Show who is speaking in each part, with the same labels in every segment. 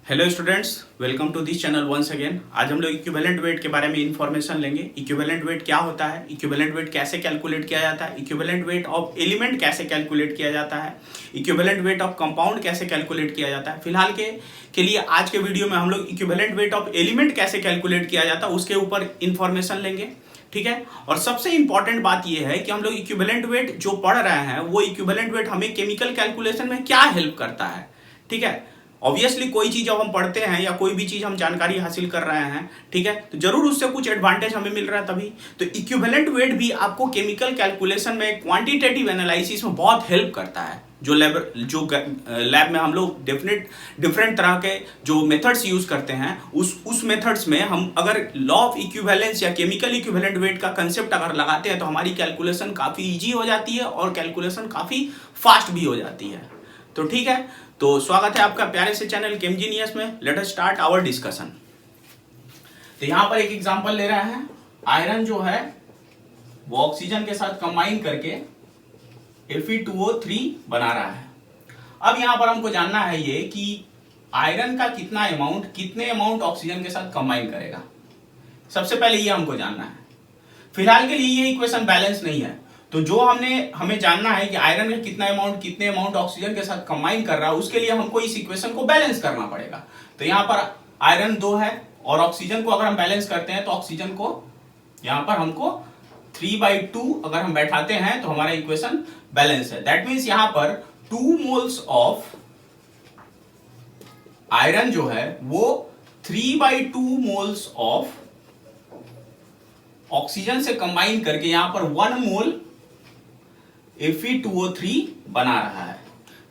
Speaker 1: Hello students, welcome to this channel once again. आज हम लोग इक्विवेलेंट वेट के बारे में इंफॉर्मेशन लेंगे। इक्विवेलेंट वेट क्या होता है, इक्विवेलेंट वेट कैसे कैलकुलेट किया जाता है, इक्विवेलेंट वेट ऑफ एलिमेंट कैसे कैलकुलेट किया जाता है, इक्विवेलेंट वेट ऑफ कंपाउंड कैसे कैलकुलेट किया जाता है। फिलहाल के लिए आज के वीडियो में हम लोग इक्विवेलेंट वेट ऑफ एलिमेंट कैसे कैलकुलेट किया जाता है उसके ऊपर इंफॉर्मेशन लेंगे। ठीक है। और सबसे इंपॉर्टेंट बात यह है कि हम लोग इक्विवेलेंट वेट जो पढ़ रहे हैं वो इक्विवेलेंट वेट हमें केमिकल कैलकुलेशन में क्या हेल्प करता है। ठीक है। ऑब्वियसली कोई चीज जब हम पढ़ते हैं या कोई भी चीज हम जानकारी हासिल कर रहे हैं, ठीक है, तो जरूर उससे कुछ एडवांटेज हमें मिल रहा है तभी। तो इक्विवेलेंट वेट भी आपको केमिकल कैलकुलेशन में, क्वांटिटेटिव एनालिसिस में बहुत हेल्प करता है। जो लैब में हम लोग डिफरेंट तरह के जो मेथड्स यूज करते हैं, उस मेथड्स में हम अगर लॉ ऑफ इक्विवेलेंस या केमिकल इक्विवेलेंट वेट का कंसेप्ट अगर लगाते हैं तो हमारी कैलकुलेशन काफी इजी हो जाती है और कैलकुलेशन काफी फास्ट भी हो जाती है। तो ठीक है, तो स्वागत है आपका प्यारे से चैनल केमजीनियस में। Let us start our discussion. तो यहां पर एक एग्जांपल ले रहे हैं। आयरन जो है वो ऑक्सीजन के साथ कंबाइन करके Fe2O3 बना रहा है। अब यहां पर हमको जानना है ये कि आयरन का कितने अमाउंट ऑक्सीजन के साथ कंबाइन करेगा। सबसे पहले ये हमको जानना है। फिलहाल के लिए ये इक्वेशन बैलेंस नहीं है, तो जो हमें जानना है कि आयरन का कितने अमाउंट ऑक्सीजन के साथ कंबाइन कर रहा है, उसके लिए हमको इस इक्वेशन को बैलेंस करना पड़ेगा। तो यहां पर आयरन 2 है और ऑक्सीजन को अगर हम बैलेंस करते हैं तो ऑक्सीजन को यहां पर हमको 3/2 अगर हम बैठाते हैं तो हमारा इक्वेशन बैलेंस है। दैट मीन्स यहां पर 2 मोल्स ऑफ आयरन जो है वो 3/2 मोल्स ऑफ ऑक्सीजन से कंबाइन करके यहां पर 1 मोल Fe2O3 बना रहा है।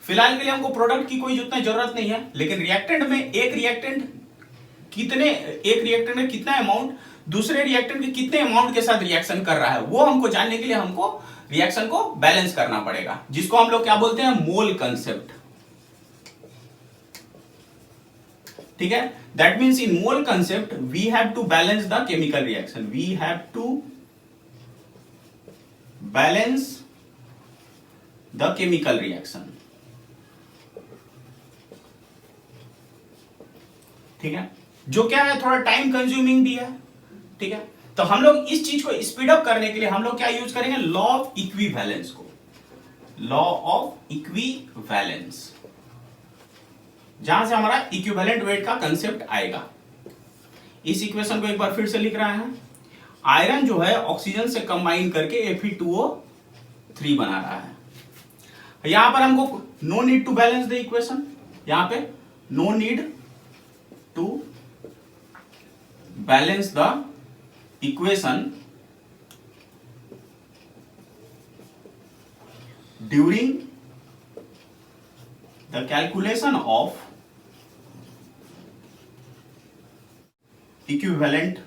Speaker 1: फिलहाल के लिए हमको प्रोडक्ट की कोई उतना जरूरत नहीं है, लेकिन रिएक्टेंट में एक रिएक्टेंट में कितना अमाउंट दूसरे रिएक्टेंट के कितने अमाउंट के साथ रिएक्शन कर रहा है, वो हमको जानने के लिए हमको रिएक्शन को बैलेंस करना पड़ेगा, जिसको हम लोग क्या बोलते हैं, मोल कंसेप्ट। ठीक है। That means in mole concept we have to balance the chemical reaction, we have to balance the chemical reaction. ठीक है, जो क्या है, थोड़ा टाइम कंज्यूमिंग भी है। ठीक है, तो हम लोग इस चीज को स्पीड अप करने के लिए हम लोग क्या यूज करेंगे, लॉ ऑफ इक्विवेलेंस को। लॉ ऑफ इक्विवेलेंस, जहां से हमारा इक्विवेलेंट वेट का कंसेप्ट आएगा। इस इक्वेशन को एक बार फिर से लिख रहा है। आयरन जो है ऑक्सीजन से कंबाइन करके Fe2O3 बना रहा है। यहां पर हमको no need to balance the equation, यहां पे no need to balance the equation during the calculation of equivalent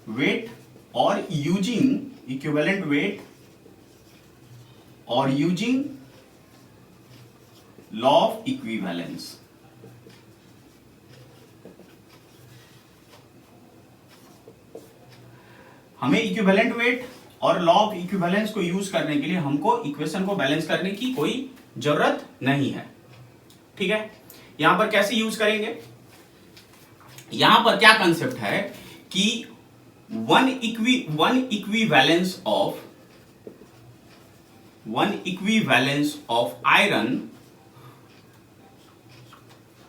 Speaker 1: weight और यूजिंग इक्विवेलेंट वेट और यूजिंग लॉ ऑफ इक्विवेलेंस। हमें इक्विवेलेंट वेट और लॉ ऑफ इक्विवेलेंस को यूज करने के लिए हमको इक्वेशन को बैलेंस करने की कोई जरूरत नहीं है। ठीक है, यहां पर कैसे यूज करेंगे, यहां पर क्या कंसेप्ट है कि one equivalence of iron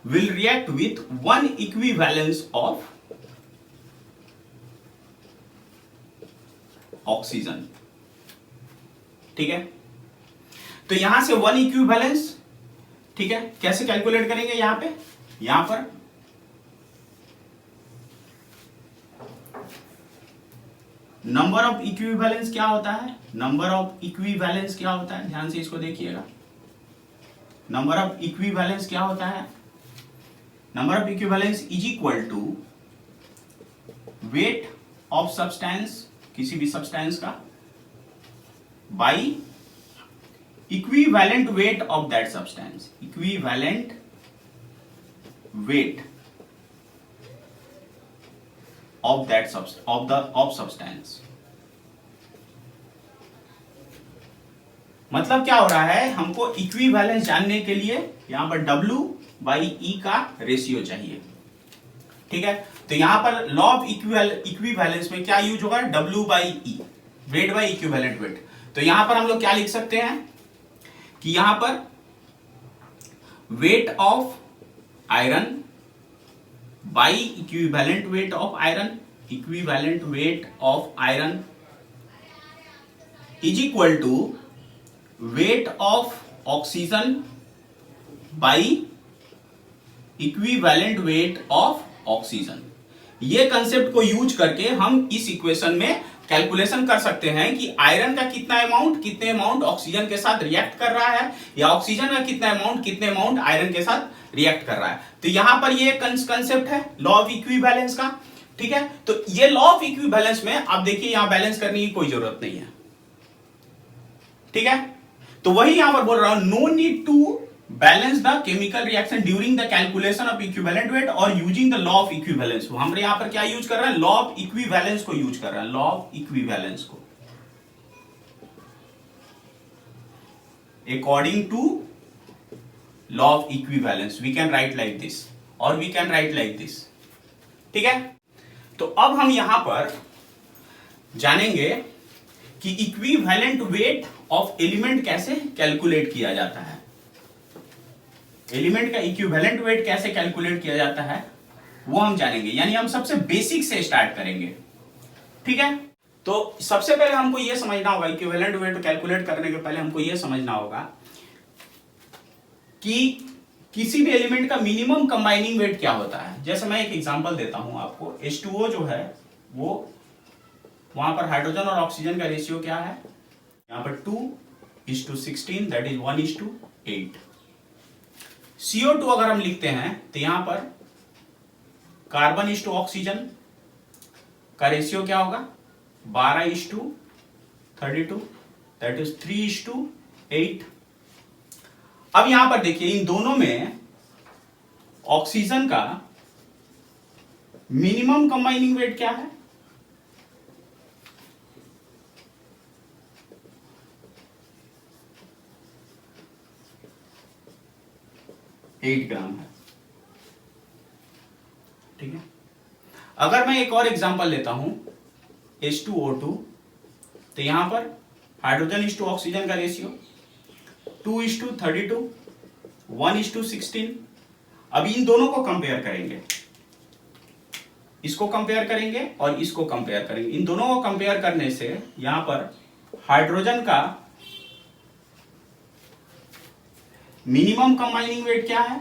Speaker 1: will react with one equivalence of oxygen. ठीक है, तो यहां से वन इक्विवेलेंस, ठीक है, कैसे कैलकुलेट करेंगे, यहां पर नंबर ऑफ इक्विवेलेंस क्या होता है, नंबर ऑफ इक्विवेलेंस क्या होता है, ध्यान से इसको देखिएगा। नंबर ऑफ इक्विवेलेंस क्या होता है, number of equivalence is equal to weight of substance, किसी भी सब्सटेंस का, by equivalent weight of that substance, equivalent weight of that substance. मतलब क्या हो रहा है, हमको इक्विवेलेंस जानने के लिए यहां पर W/E का रेशियो चाहिए। ठीक है, तो यहां पर लॉ ऑफ इक्विवेलेंस में क्या यूज होगा, W/E, weight by equivalent weight. तो यहां पर हम लोग क्या लिख सकते हैं कि यहां पर weight of iron by equivalent weight of iron, equivalent weight of iron is equal to weight of oxygen by equivalent weight of oxygen. ये कंसेप्ट को यूज करके हम इस इक्वेशन में कैलकुलेशन कर सकते हैं कि आयरन का कितने अमाउंट ऑक्सीजन के साथ रिएक्ट कर रहा है, या ऑक्सीजन का कितने अमाउंट आयरन के साथ रिएक्ट कर रहा है। तो यहां पर ये कंसेप्ट है लॉ ऑफ इक्विवेलेंस का। ठीक है, तो ये लॉ ऑफ इक्विवेलेंस में आप देखिए यहां बैलेंस करने की कोई जरूरत नहीं है। ठीक है, तो वही यहां पर बोल रहा हूं, no need to balance the chemical reaction during the calculation of equivalent weight और using the law of equivalence. हम यहां पर क्या यूज कर रहे हैं, लॉ ऑफ इक्विवेलेंस को यूज कर रहे हैं, लॉ ऑफ इक्विवेलेंस को। According to law of equivalence we can write like this और we can write like this. ठीक है, तो अब हम यहां पर जानेंगे कि इक्विवेलेंट वेट ऑफ एलिमेंट कैसे कैलकुलेट किया जाता है। एलिमेंट का इक्विवेलेंट वेट कैसे कैलकुलेट किया जाता है वो हम जानेंगे, यानी हम सबसे बेसिक से स्टार्ट करेंगे। ठीक है, तो सबसे पहले हमको यह समझना होगा, इक्विवेलेंट वेट कैलकुलेट करने के पहले हमको यह समझना होगा कि किसी भी एलिमेंट का मिनिमम कंबाइनिंग वेट क्या होता है। जैसे मैं एक एग्जांपल देता हूं आपको, H2O जो है वो वहां पर हाइड्रोजन और ऑक्सीजन का रेशियो क्या है, यहां पर 2:16, दैट इज 1:8। CO2 अगर हम लिखते हैं तो यहां पर कार्बन ऑक्सीजन का रेशियो क्या होगा, 12:32, दैट इज 3:8। अब यहां पर देखिए इन दोनों में ऑक्सीजन का मिनिमम कंबाइनिंग वेट क्या है, एट ग्राम है। ठीक है, अगर मैं एक और एग्जांपल लेता हूं H2O2, तो यहां पर हाइड्रोजन ऑक्सीजन का रेशियो 2:32, 1:16। अब इन दोनों को कंपेयर करेंगे, इसको कंपेयर करेंगे और इसको कंपेयर करेंगे। इन दोनों को कंपेयर करने से यहां पर हाइड्रोजन का मिनिमम कंबाइनिंग वेट क्या है,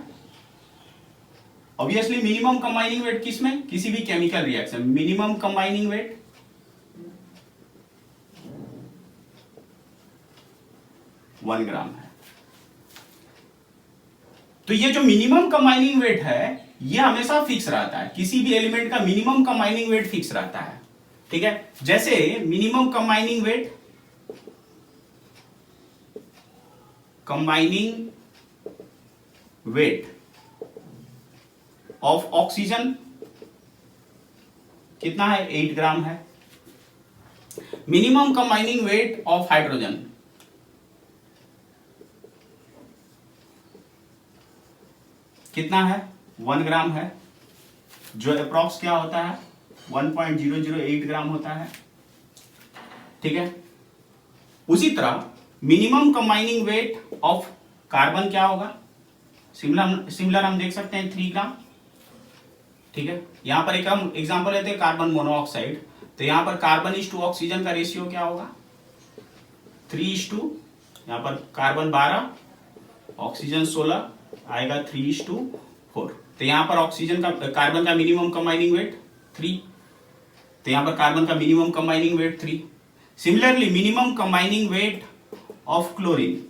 Speaker 1: ऑब्वियसली मिनिमम कंबाइनिंग वेट किसमें, किसी भी chemical reaction, minimum combining weight 1 gram है। तो ये जो मिनिमम कंबाइनिंग वेट है ये हमेशा फिक्स रहता है, किसी भी एलिमेंट का मिनिमम कंबाइनिंग वेट फिक्स रहता है। ठीक है, जैसे minimum combining weight of oxygen कितना है, 8 ग्राम है। Minimum combining weight of hydrogen कितना है, 1 ग्राम है, जो अप्रॉक्स क्या होता है 1.008 ग्राम होता है। ठीक है, उसी तरह minimum combining weight of carbon क्या होगा, सिमिलर हम देख सकते हैं 3 ग्राम। ठीक है, यहां पर एक हम एग्जांपल लेते हैं कार्बन मोनोऑक्साइड, तो यहां पर कार्बन ऑक्सीजन का रेशियो क्या होगा 3:, यहां पर कार्बन 12, ऑक्सीजन 16 आएगा 3:4। तो यहां पर ऑक्सीजन का कार्बन का मिनिमम कंबाइनिंग वेट 3, तो यहां पर कार्बन का minimum combining weight 3। Similarly minimum combining weight of chlorine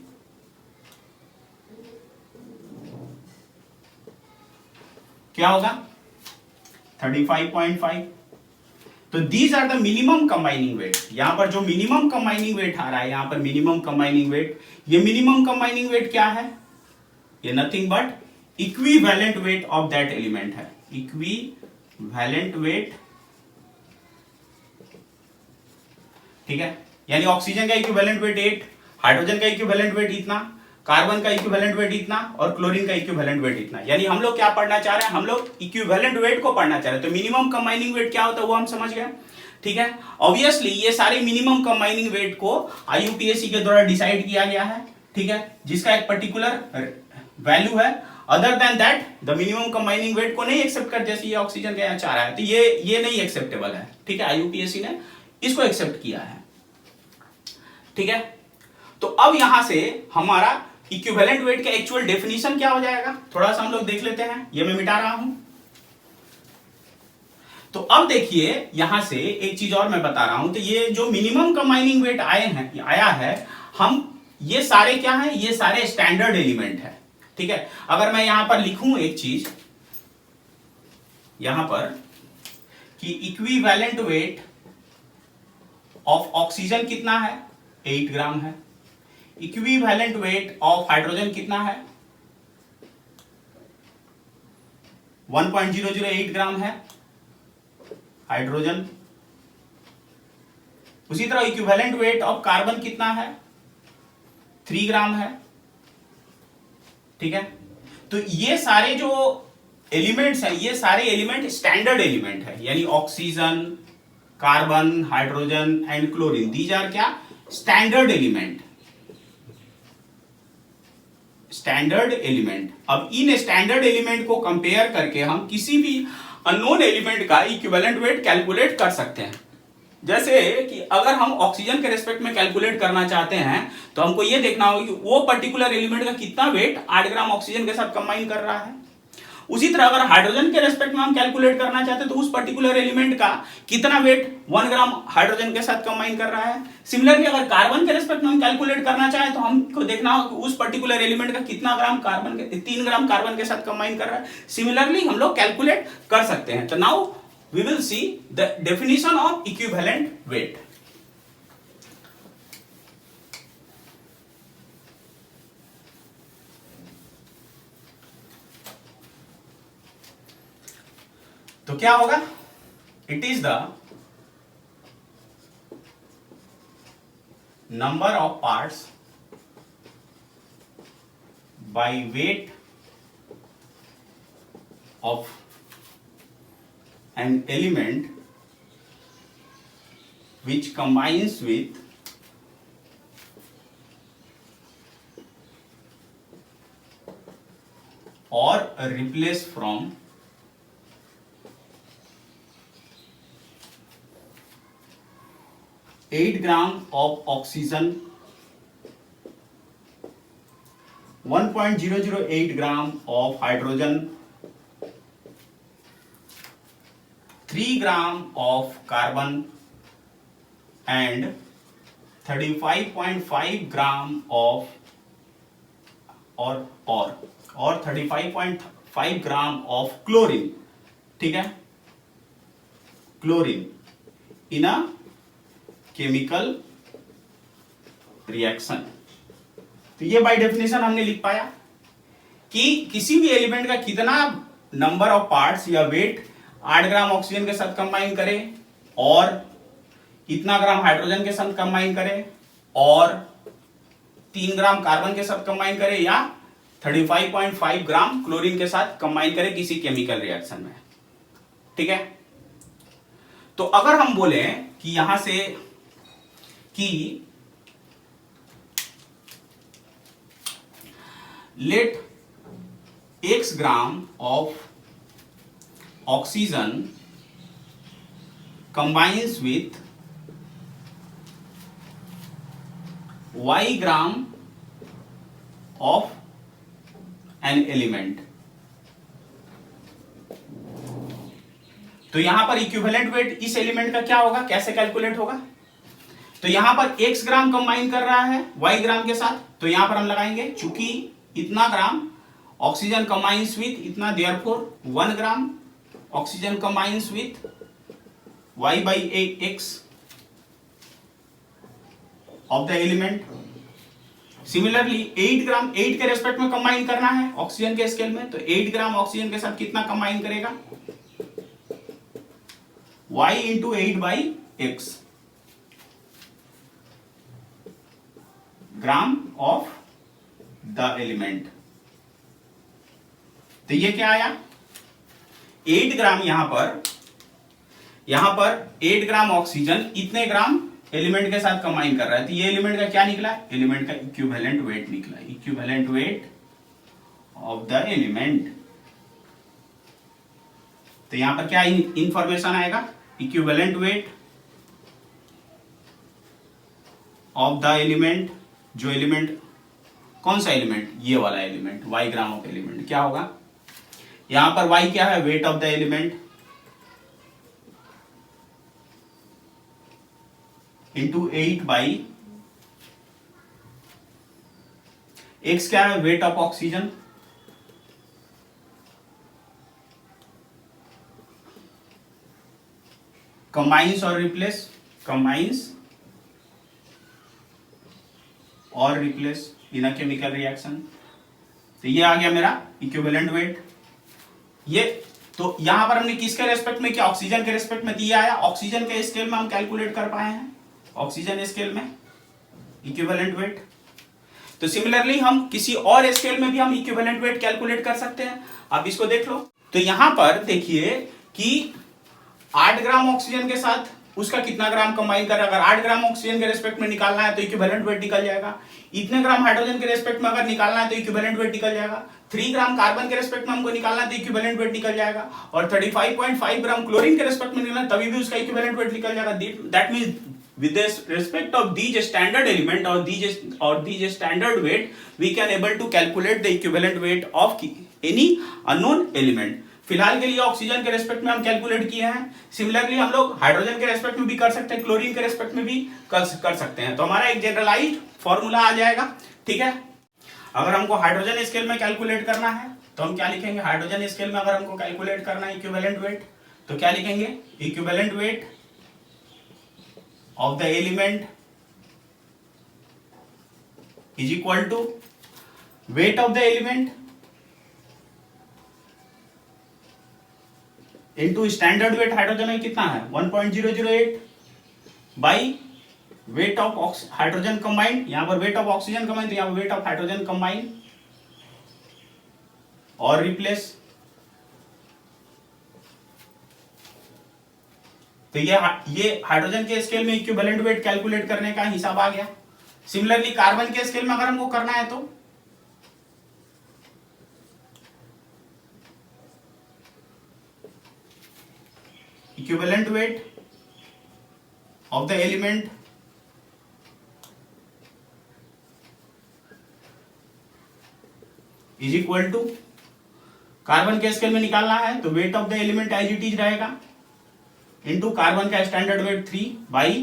Speaker 1: क्या होगा 35.5। तो these are the minimum combining weight. यहां पर जो मिनिमम कंबाइनिंग वेट आ रहा है, यहां पर मिनिमम कंबाइनिंग वेट, ये मिनिमम कंबाइनिंग वेट क्या है, ये nothing but equivalent weight of that element है, इक्विवेलेंट वेट। ठीक है, यानी ऑक्सीजन का इक्विवेलेंट वेट 8, हाइड्रोजन का इक्विवेलेंट वेट इतना, कार्बन का इक्विवेलेंट वेट इतना और क्लोरीन का इक्विवेलेंट वेट इतना। यानी हम लोग क्या पढ़ना चाह रहे हैं, हम लोग इक्विवेलेंट वेट को पढ़ना चाह रहे हैं। तो मिनिमम कंबाइनिंग वेट क्या होता है वो हम समझ गए, ठीक है। ऑब्वियसली ये सारे मिनिमम कंबाइनिंग वेट को आईयूपीएसी के द्वारा डिसाइड किया गया है, ठीक है, जिसका एक पर्टिकुलर वैल्यू है। Other than that the minimum combining weight को नहीं एक्सेप्ट कर, जैसे ये ऑक्सीजन का यहाँ चाह रहा है, तो ये नहीं एक्सेप्टेबल है, ठीक है। आईयूपीएसी ने इसको एक्सेप्ट किया है, ठीक है। तो अब यहां से हमारा इक्विवेलेंट वेट का एक्चुअल डेफिनेशन क्या हो जाएगा, थोड़ा सा हम लोग देख लेते हैं। ये मैं मिटा रहा हूं। तो अब देखिए यहां से एक चीज और मैं बता रहा हूं। तो ये जो मिनिमम कंबाइनिंग वेट आया है, हम ये सारे क्या है, ये सारे स्टैंडर्ड एलिमेंट है, ठीक है। अगर मैं यहां पर लिखूं एक चीज यहां पर कि इक्विवेलेंट वेट ऑफ ऑक्सीजन कितना है, 8 ग्राम है। इक्विवेलेंट वेट ऑफ हाइड्रोजन कितना है, 1.008 ग्राम है हाइड्रोजन। उसी तरह इक्विवेलेंट वेट ऑफ कार्बन कितना है, 3 ग्राम है, ठीक है। तो ये सारे जो एलिमेंट्स हैं, ये सारे एलिमेंट स्टैंडर्ड एलिमेंट है, यानी oxygen, carbon, hydrogen and chlorine, these are क्या, स्टैंडर्ड एलिमेंट, स्टैंडर्ड एलिमेंट। अब इन स्टैंडर्ड एलिमेंट को कंपेयर करके हम किसी भी अननोन एलिमेंट का इक्विवेलेंट वेट कैलकुलेट कर सकते हैं। जैसे कि अगर हम ऑक्सीजन के रेस्पेक्ट में कैलकुलेट करना चाहते हैं तो हमको यह देखना होगा कि वो पर्टिकुलर एलिमेंट का कितना वेट 8 ग्राम ऑक्सीजन के साथ कंबाइन कर रहा है। उसी तरह अगर हाइड्रोजन के रेस्पेक्ट में हम कैलकुलेट करना चाहते हैं तो उस पर्टिकुलर एलिमेंट का कितना वेट 1 ग्राम हाइड्रोजन के साथ कंबाइन कर रहा है। सिमिलरली अगर कार्बन के रेस्पेक्ट में हम कैलकुलेट करना चाहें तो हमको देखना होगा कि उस पर्टिकुलर एलिमेंट का कितना ग्राम कार्बन के 3 ग्राम कार्बन के साथ कंबाइन कर रहा है। सिमिलरली हम लोग कैलकुलेट कर सकते हैं। तो now we will see the definition of equivalent weight. तो क्या होगा, it is the number of parts by weight of an element which combines with or replace from 8 gram of oxygen, 1.008 gram of hydrogen, 3 gram of carbon and 35.5 gram of or 35.5 gram of chlorine, ठीक है, chlorine in a chemical reaction. तो ये by definition हमने लिख पाया कि किसी भी एलिमेंट का कितना नंबर ऑफ पार्ट्स या वेट 8 ग्राम ऑक्सीजन के साथ कंबाइन करे और इतना ग्राम हाइड्रोजन के साथ कंबाइन करे और 3 ग्राम कार्बन के साथ कंबाइन करे या 35.5 ग्राम क्लोरीन के साथ कंबाइन करे किसी केमिकल रिएक्शन में, ठीक है। तो अगर हम बोले कि यहां से कि let x gram of oxygen combines with y gram of an element, तो यहां पर इक्विवेलेंट वेट इस एलिमेंट का क्या होगा, कैसे कैलकुलेट होगा। तो यहां पर x ग्राम कंबाइन कर रहा है y ग्राम के साथ, तो यहां पर हम लगाएंगे चूंकि इतना ग्राम ऑक्सीजन कंबाइंस विथ इतना, therefore 1 gram oxygen combines with y by x of the element। Similarly 8 ग्राम 8 के रेस्पेक्ट में कंबाइन करना है ऑक्सीजन के स्केल में, तो 8 ग्राम ऑक्सीजन के साथ कितना कंबाइन करेगा, y into 8 by x. Gram of the element. तो ये क्या आया 8 ग्राम, यहां पर 8 ग्राम ऑक्सीजन इतने ग्राम एलिमेंट के साथ कंबाइन कर रहा है। तो ये एलिमेंट का क्या निकला, एलिमेंट का इक्विवेलेंट वेट निकला, equivalent weight of the element. तो यहां पर क्या इंफॉर्मेशन आएगा, equivalent weight of the element. जो एलिमेंट, कौन सा एलिमेंट, ये वाला element, y gram of element क्या होगा, यहां पर y क्या है, wait of the element into 8 by x क्या है, वेट ऑफ ऑक्सीजन कंबाइंस और रिप्लेस, कंबाइंस और replace in a chemical reaction. तो ये आ गया मेरा इक्विवेलेंट वेट। ये तो यहां पर हमने किसके रेस्पेक्ट में किया, ऑक्सीजन के रेस्पेक्ट में दिया आया, ऑक्सीजन के स्केल में हम कैलकुलेट कर पाए हैं, ऑक्सीजन स्केल में इक्विवेलेंट वेट। तो सिमिलरली हम किसी और स्केल में भी हम इक्विवेलेंट वेट कैलकुलेट कर सकते हैं। आप इसको देख लो। तो यहां पर देखिए कि 8 ग्राम ऑक्सीजन के साथ उसका कितना ग्राम कंबाइन कर रहा है। अगर 8 ग्राम ऑक्सीजन के रेस्पेक्ट में निकालना है तो इक्विवेलेंट वेट निकल जाएगा। इतने ग्राम हाइड्रोजन के रेस्पेक्ट में अगर निकालना है तो इक्विवेलेंट वेट निकल जाएगा। 3 ग्राम कार्बन के रेस्पेक्ट में हमको निकालना है तो इक्विवेलेंट वेट निकल जाएगा। और 35.5 ग्राम क्लोरीन के रेस्पेक्ट में निकालना तभी भी उसका इक्विवेलेंट वेट निकल जाएगा। That means with the respect of these standard element or these standard weight, we can able to calculate the equivalent weight of any unknown element. फिलहाल के लिए ऑक्सीजन के रेस्पेक्ट में हम कैलकुलेट किए हैं। सिमिलरली हम लोग हाइड्रोजन के रेस्पेक्ट में भी कर सकते हैं, क्लोरीन के रेस्पेक्ट में भी कर सकते हैं। तो हमारा एक जनरलाइज्ड फॉर्मूला आ जाएगा, ठीक है। अगर हमको हाइड्रोजन स्केल में कैलकुलेट करना है तो हम क्या लिखेंगे, हाइड्रोजन स्केल में अगर हमको कैलकुलेट करना है इक्विवेलेंट वेट तो क्या लिखेंगे, equivalent weight of the element is equal to weight of the element into standard weight hydrogen में कितना है 1.008 by weight of hydrogen combined, यहां पर वेट ऑफ ऑक्सीजन कंबाइंड तो यहां पर वेट ऑफ हाइड्रोजन कंबाइंड और रिप्लेस। तो ये हाइड्रोजन के स्केल में इक्विवेलेंट वेट कैलकुलेट करने का हिसाब आ गया। सिमिलरली कार्बन के स्केल में अगर हमको करना है तो equivalent weight of the element is equal to, carbon के स्केल में निकालना है तो weight of the element as it is रहेगा इनटू कार्बन का स्टैंडर्ड वेट 3 बाई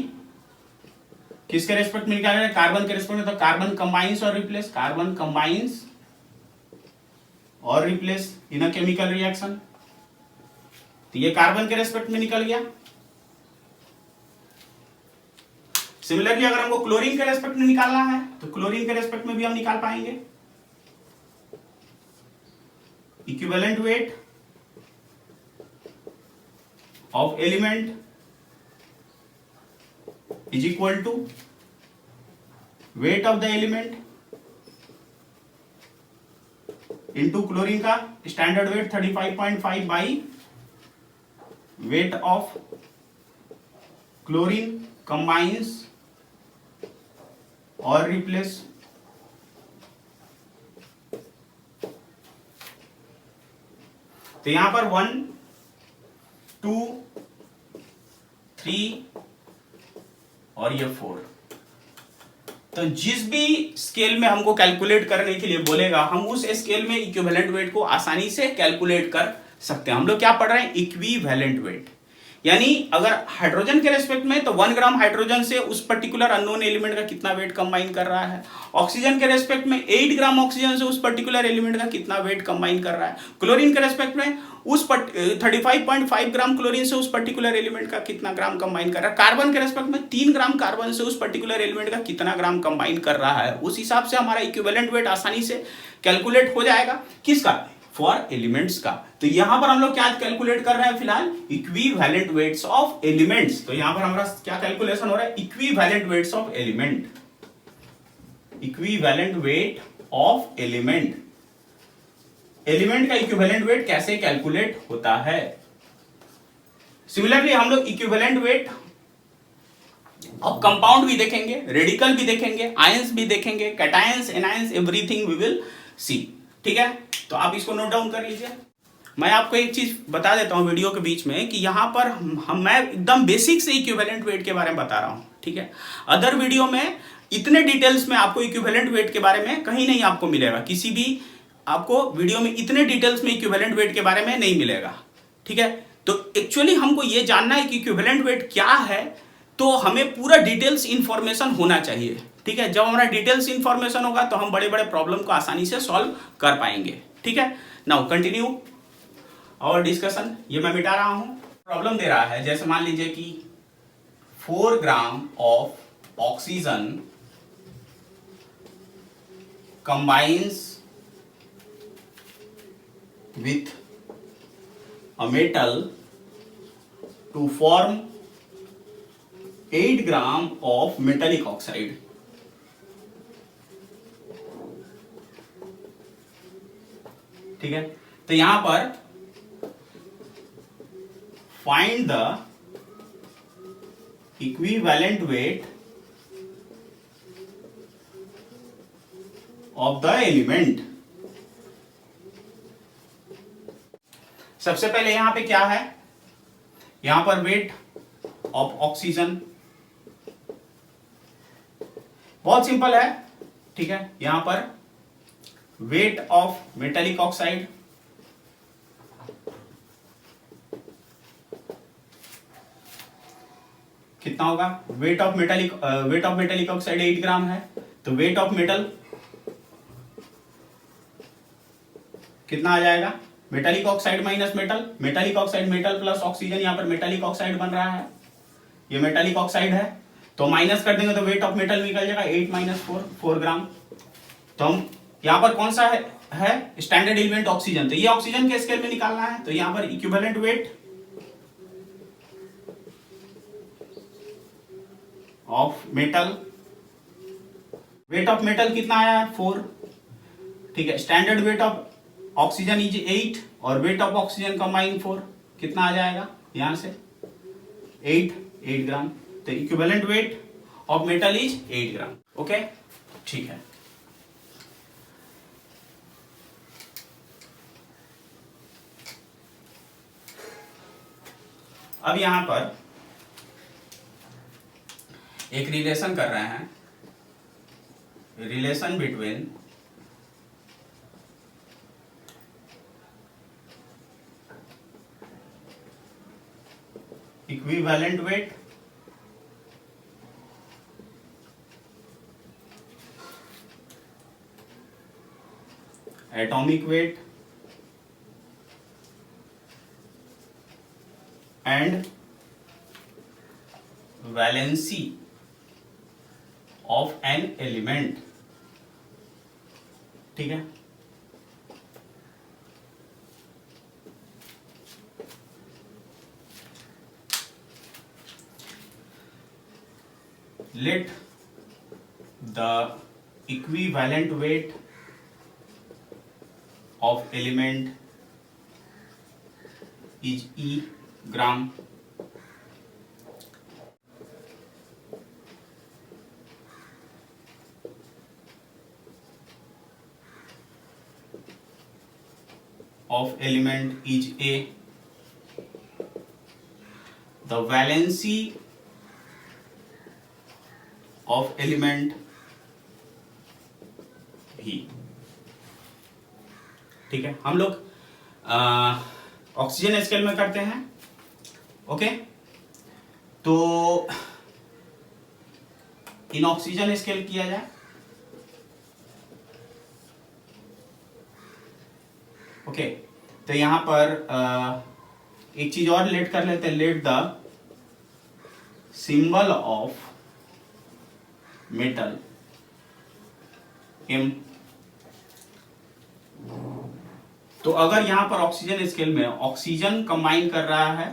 Speaker 1: किसके रेस्पेक्ट में निकाला है, कार्बन के रेस्पेक्ट में। तो कार्बन कंबाइंस और रिप्लेस, कार्बन कंबाइंस और replace in a chemical reaction. तो ये कार्बन के रेस्पेक्ट में निकल गया। सिमिलरली अगर हमको क्लोरीन के रेस्पेक्ट में निकालना है तो क्लोरीन के रेस्पेक्ट में भी हम निकाल पाएंगे। Equivalent weight of element is equal to weight of the element into chlorine का standard weight 35.5 by weight of chlorine combines और रिप्लेस। तो यहां पर 1 2 3 और ये 4। तो जिस भी स्केल में हमको कैलकुलेट करने के लिए बोलेगा हम उस स्केल में इक्विवेलेंट वेट को आसानी से कैलकुलेट कर सकते हैं। हम लोग क्या पढ़ रहे हैं, इक्विवेलेंट वेट, यानी अगर हाइड्रोजन के रेस्पेक्ट में तो 1 ग्राम हाइड्रोजन से उस पर्टिकुलर अननोन एलिमेंट का कितना वेट कंबाइन कर रहा है। ऑक्सीजन के रेस्पेक्ट में 8 ग्राम ऑक्सीजन से उस पर्टिकुलर एलिमेंट का कितना वेट कंबाइन कर रहा है। क्लोरीन के रेस्पेक्ट में उस 35.5 ग्राम क्लोरीन से उस पर्टिकुलर एलिमेंट का कितना ग्राम कंबाइन कर रहा है। कार्बन के रेस्पेक्ट में 3 ग्राम कार्बन से उस पर्टिकुलर एलिमेंट का कितना ग्राम कंबाइन कर रहा है। उस हिसाब से हमारा इक्विवेलेंट वेट आसानी से कैलकुलेट हो जाएगा। किसका, फॉर एलिमेंट्स का। तो यहां पर हम लोग क्या कैलकुलेट कर रहे हैं फिलहाल, इक्विवेलेंट वेट्स ऑफ एलिमेंट्स। तो यहां पर हमारा क्या कैलकुलेशन हो रहा है, equivalent weights of element. Equivalent weight of element, element का इक्विवेलेंट वेट कैसे कैलकुलेट होता है। सिमिलरली हम लोग इक्विवेलेंट वेट ऑफ कंपाउंड भी देखेंगे, रेडिकल भी देखेंगे, आयंस भी देखेंगे, cations, anions, everything we will see. ठीक है, तो आप इसको नोट डाउन कर लीजिए। मैं आपको एक चीज बता देता हूं वीडियो के बीच में कि यहां पर मैं एकदम बेसिक से इक्विवेलेंट वेट के बारे में बता रहा हूं। ठीक है, अदर वीडियो में इतने डिटेल्स में आपको इक्विवेलेंट वेट के बारे में कहीं नहीं आपको मिलेगा, किसी भी आपको वीडियो में इतने डिटेल्स में इक्विवेलेंट वेट के बारे में नहीं मिलेगा। ठीक है, तो एक्चुअली हमको ये जानना है कि इक्विवेलेंट वेट क्या है, तो हमें पूरा डिटेल्स इंफॉर्मेशन होना चाहिए। ठीक है, जब हमारा डिटेल्स इंफॉर्मेशन होगा तो हम बड़े बड़े प्रॉब्लम को आसानी से सॉल्व कर पाएंगे। ठीक है, नाउ कंटिन्यू और डिस्कशन। ये मैं मिटा रहा हूं, प्रॉब्लम दे रहा है, जैसे मान लीजिए कि 4 gram of oxygen combines with a metal to form 8 gram of metallic oxide. ठीक है, तो यहां पर find the equivalent weight of the element. सबसे पहले यहां पे क्या है, यहां पर वेट ऑफ ऑक्सीजन बहुत सिंपल है। ठीक है, यहां पर वेट ऑफ मेटालिक ऑक्साइड कितना होगा, वेट ऑफ मेटालिक ऑक्साइड 8 ग्राम है, तो वेट ऑफ मेटल कितना आ जाएगा, metallic oxide minus metal, metallic oxide metal plus oxygen, यहां पर मेटालिक ऑक्साइड बन रहा है, ये मेटालिक ऑक्साइड है, तो माइनस कर देंगे तो वेट ऑफ मेटल निकल जाएगा 8 माइनस 4 ग्राम। तो हम यहां पर कौन सा है स्टैंडर्ड एलिमेंट ऑक्सीजन, तो ये ऑक्सीजन के स्केल में निकालना है, तो यहां पर equivalent weight of metal, wait of metal कितना आया है 4। ठीक है, standard wait of oxygen is 8 और वेट ऑफ ऑक्सीजन कंबाइन 4, कितना आ जाएगा यहां से 8 ग्राम, तो equivalent weight of metal is 8 gram. Okay, ठीक है। अब यहां पर एक रिलेशन कर रहे हैं, relation between equivalent weight atomic weight and valency of an element. ठीक है, let the equivalent weight of element is E gram of element is A, the valency of element V। ठीक है, हम लोग ऑक्सीजन स्केल में करते हैं। Okay, तो इन ऑक्सीजन स्केल किया जाए। ओके, तो यहां पर एक चीज और लेट कर लेते हैं, let the symbol of metal M। तो अगर यहां पर ऑक्सीजन स्केल में ऑक्सीजन कंबाइन कर रहा है,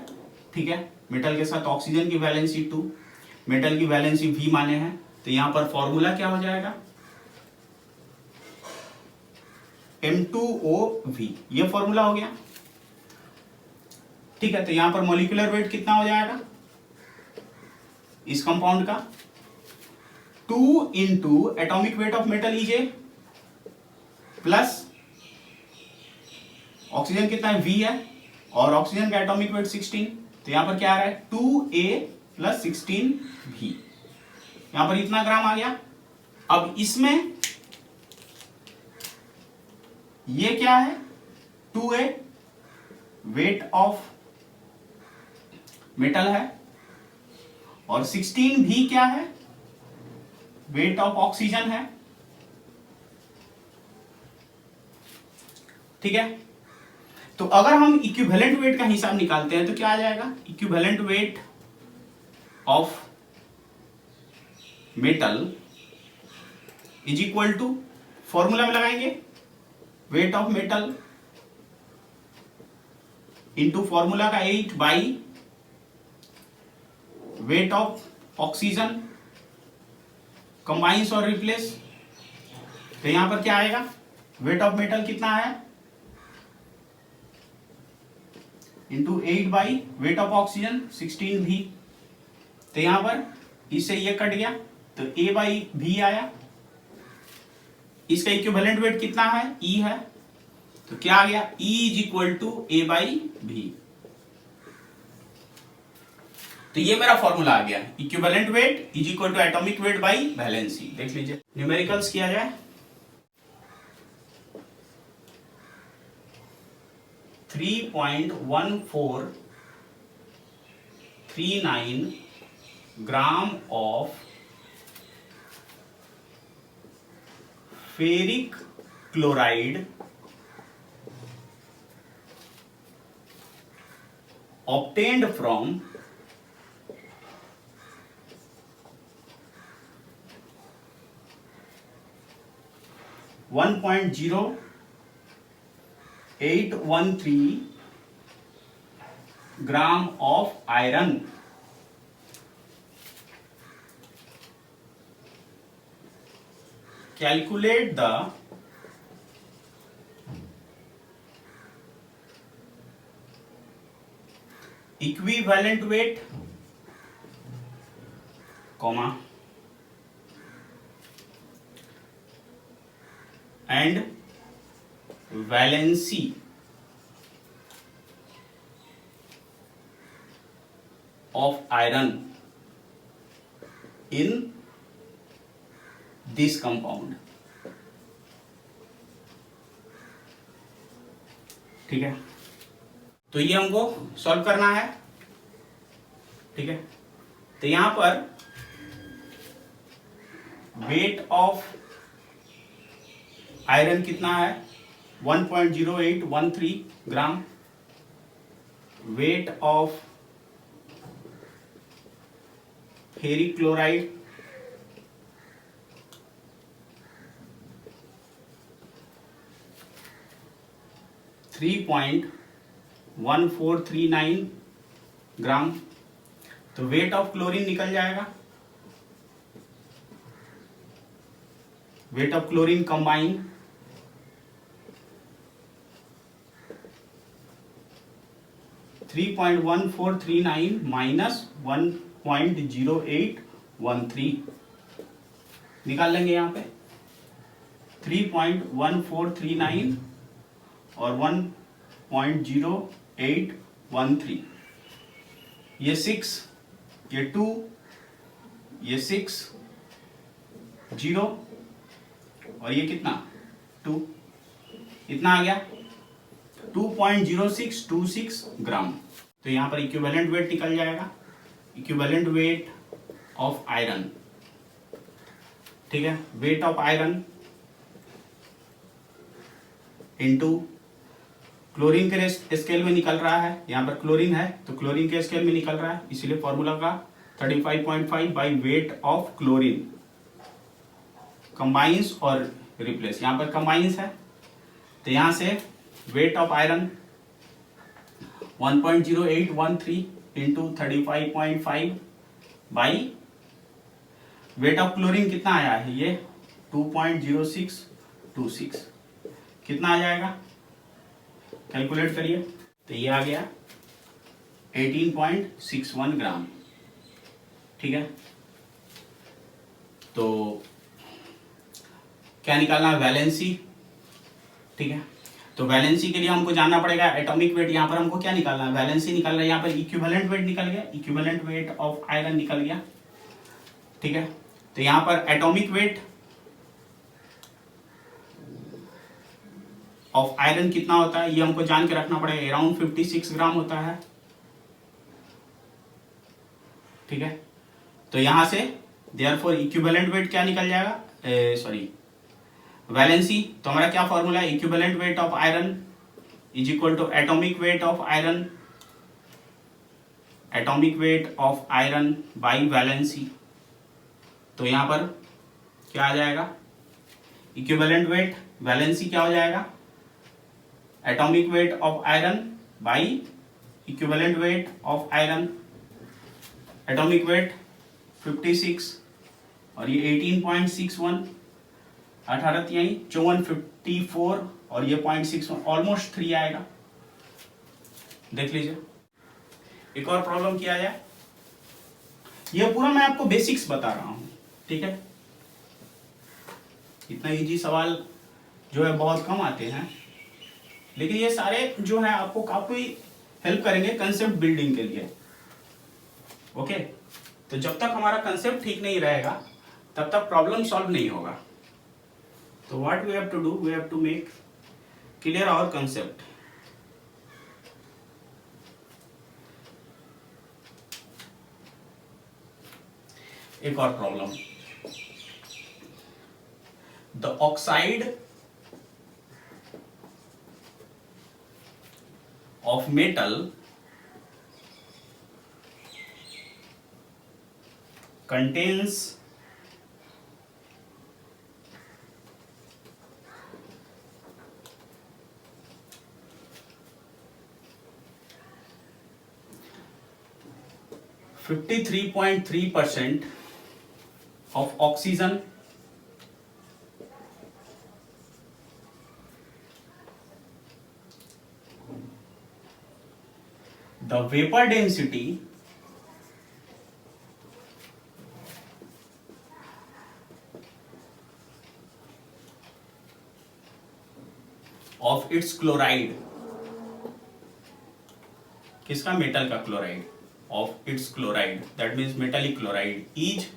Speaker 1: ठीक है, मेटल के साथ, ऑक्सीजन की वैलेंसी 2, मेटल की वैलेंसी V माने हैं, तो यहां पर फॉर्मूला क्या हो जाएगा, M2O3, ये फॉर्मूला हो गया। ठीक है, तो यहां पर मॉलिक्यूलर वेट कितना हो जाएगा इस कंपाउंड का, 2 into atomic weight of metal EJ plus oxygen कितना है V है, और ऑक्सीजन का एटॉमिक वेट 16, तो यहां पर क्या आ रहा है 2A प्लस 16V, यहां पर इतना ग्राम आ गया। अब इसमें ये क्या है 2A वेट ऑफ मेटल है, और 16V क्या है वेट ऑफ ऑक्सीजन है। ठीक है, तो अगर हम इक्विवेलेंट वेट का हिसाब निकालते हैं तो क्या आ जाएगा, equivalent weight of metal is equal to, formula में लगाएंगे weight of metal into formula का 8 by weight of oxygen, combines और रिप्लेस, तो यहां पर क्या आएगा वेट ऑफ मेटल कितना है into 8 by weight of oxygen 16V, तो यहां पर इससे ये कट गया तो A बाई V आया। इसका इक्विवेलेंट वेट कितना है E है, तो क्या आ गया E is equal to A by V। तो ये मेरा फॉर्मूला आ गया, equivalent weight is equal to atomic weight by valency. देख लीजिए न्यूमेरिकल्स किया जाए, 3.1439 gram of ferric chloride obtained from 1.0813 gram of iron calculate the equivalent weight, comma, and valency of iron in this compound। ठीक है, तो ये हमको solve करना है। ठीक है, तो यहां पर वेट ऑफ आयरन कितना है 1.0813 ग्राम, वेट ऑफ फेरिक क्लोराइड 3.1439 ग्राम, तो वेट ऑफ क्लोरीन निकल जाएगा, wait of chlorine combine 3.1439 minus 1.0813 निकाल लेंगे यहां पे 3.1439 और 1.0813, ये 6, ये 2, ये 6 0 और ये कितना 2, इतना आ गया 2.0626 ग्राम। तो यहां पर इक्विवेलेंट वेट निकल जाएगा, इक्विवेलेंट वेट ऑफ आयरन। ठीक है, wait of iron into chlorine के स्केल में निकल रहा है, यहां पर क्लोरीन है तो क्लोरीन के स्केल में निकल रहा है, इसीलिए फॉर्मूला का 35.5 by weight of chlorine, combines और रिप्लेस, यहां पर कंबाइंस है तो यहां से wait of iron 1.0813 into 35.5 by weight of chlorine कितना आया है ये 2.0626, कितना आ जाएगा, कैलकुलेट करिए। तो ये आ गया 18.61 ग्राम। ठीक है, तो क्या निकालना है, वैलेंसी। ठीक है, तो वैलेंसी के लिए हमको जानना पड़ेगा एटॉमिक वेट। यहाँ पर हमको क्या निकालना है, वैलेंसी निकालना है। यहाँ पर इक्विवेलेंट वेट निकल गया, इक्विवेलेंट वेट ऑफ आयरन निकल गया। ठीक है, तो यहाँ पर एटॉमिक वेट ऑफ आयरन कितना होता है ये हमको जान के रखना पड़ेगा, अराउंड 56 ग्राम होता है। ठीक है, तो यहां से देयरफॉर इक्विवेलेंट वेट क्या निकल जाएगा, सॉरी वैलेंसी। तो हमारा क्या फॉर्मूला है, equivalent weight of iron is equal to atomic weight of iron, atomic weight of iron by valency. तो यहां पर क्या आ जाएगा, इक्विवेलेंट वेट, वैलेंसी क्या हो जाएगा, atomic weight of iron by equivalent weight of iron. Atomic wait 56 और ये 18.61, 18 यही 54 और ये 0.61, ऑलमोस्ट 3 आएगा। देख लीजिए, एक और प्रॉब्लम किया जाए। ये पूरा मैं आपको बेसिक्स बता रहा हूं। ठीक है, इतना इजी सवाल जो है बहुत कम आते हैं, लेकिन ये सारे जो है आपको काफी हेल्प करेंगे कंसेप्ट बिल्डिंग के लिए। ओके, तो जब तक हमारा कंसेप्ट ठीक नहीं रहेगा तब तक प्रॉब्लम सॉल्व नहीं होगा। तो what we have to do, we have to make clear our concept. एक और problem, the oxide of metal contains 53.3% of oxygen, the vapor density of its chloride, किसका, मेटल का chloride, of its chloride, that means metallic chloride is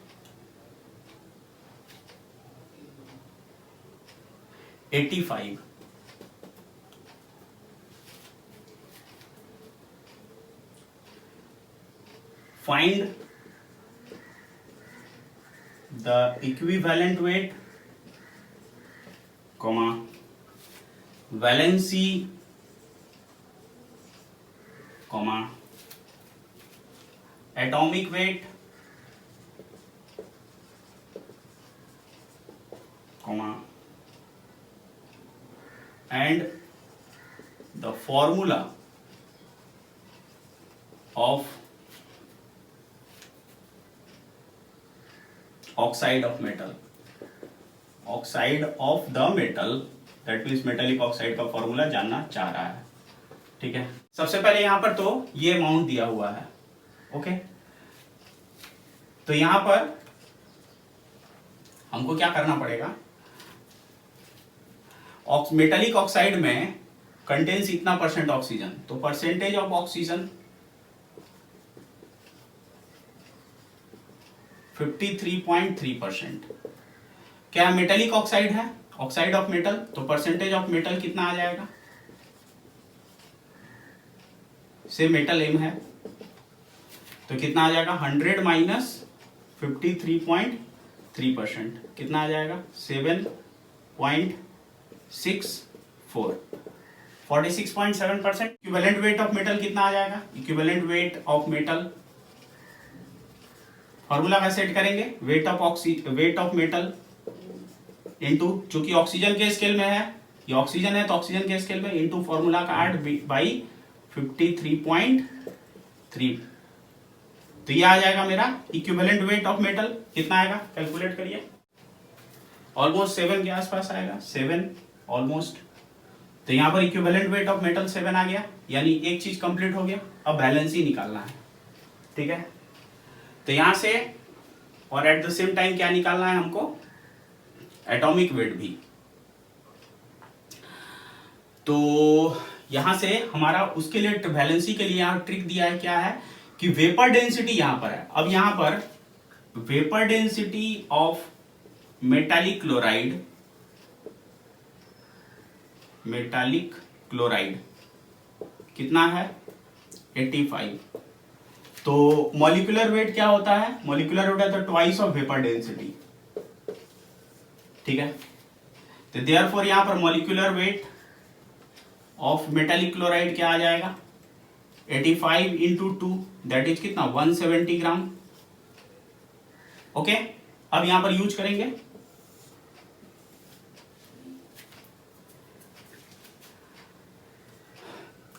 Speaker 1: 85. Find the equivalent weight, comma, valency, comma, atomic weight, comma, and the formula of oxide of metal, oxide of the metal, that means metallic oxide का formula जानना चाह रहा है। ठीक है, सबसे पहले यहां पर तो ये अमाउंट दिया हुआ है। ओके, तो यहां पर हमको क्या करना पड़ेगा, मेटालिक ऑक्साइड में कंटेन्स इतना परसेंट ऑक्सीजन, तो परसेंटेज ऑफ ऑक्सीजन 53.3%। क्या मेटालिक ऑक्साइड है, ऑक्साइड ऑफ मेटल, तो परसेंटेज ऑफ मेटल कितना आ जाएगा, से मेटल एम है तो कितना आ जाएगा, 100 माइनस 53.3%, कितना आ जाएगा 7.64, 46.7%। इक्विवेलेंट वेट ऑफ मेटल कितना आ जाएगा, equivalent weight of metal formula का सेट करेंगे, वेट ऑफ मेटल इनटू, चूंकि ऑक्सीजन के स्केल में है, ये ऑक्सीजन है तो ऑक्सीजन के स्केल में, इनटू फॉर्मूला का 8 बाई 53.3, तो ये आ जाएगा मेरा इक्विवेलेंट वेट ऑफ मेटल। कितना आएगा, कैलकुलेट करिए, ऑलमोस्ट 7 के आसपास आएगा, 7 ऑलमोस्ट तो यहाँ पर इक्विवेलेंट वेट ऑफ मेटल 7 आ गया, यानी एक चीज कंप्लीट हो गया। अब बैलेंस ही निकालना है, ठीक है। तो यहाँ से और एट द सेम टाइम क्या निकालना है हमको, एटॉमिक वेट भी। तो यहां से हमारा उसके लिए वैलेंसी के लिए यहाँ ट्रिक दिया है, क्या है कि वेपर डेंसिटी यहां पर है। अब यहां पर vapour density of metallic chloride कितना है 85। तो मॉलिक्यूलर वेट क्या होता है, मॉलिक्यूलर वेट है तो ट्वाइस ऑफ वेपर डेंसिटी, ठीक है। तो देयरफॉर यहां पर molecular weight of metallic chloride क्या आ जाएगा 85 इंटू 2 दैट इज कितना 170 ग्राम। ओके, अब यहां पर यूज करेंगे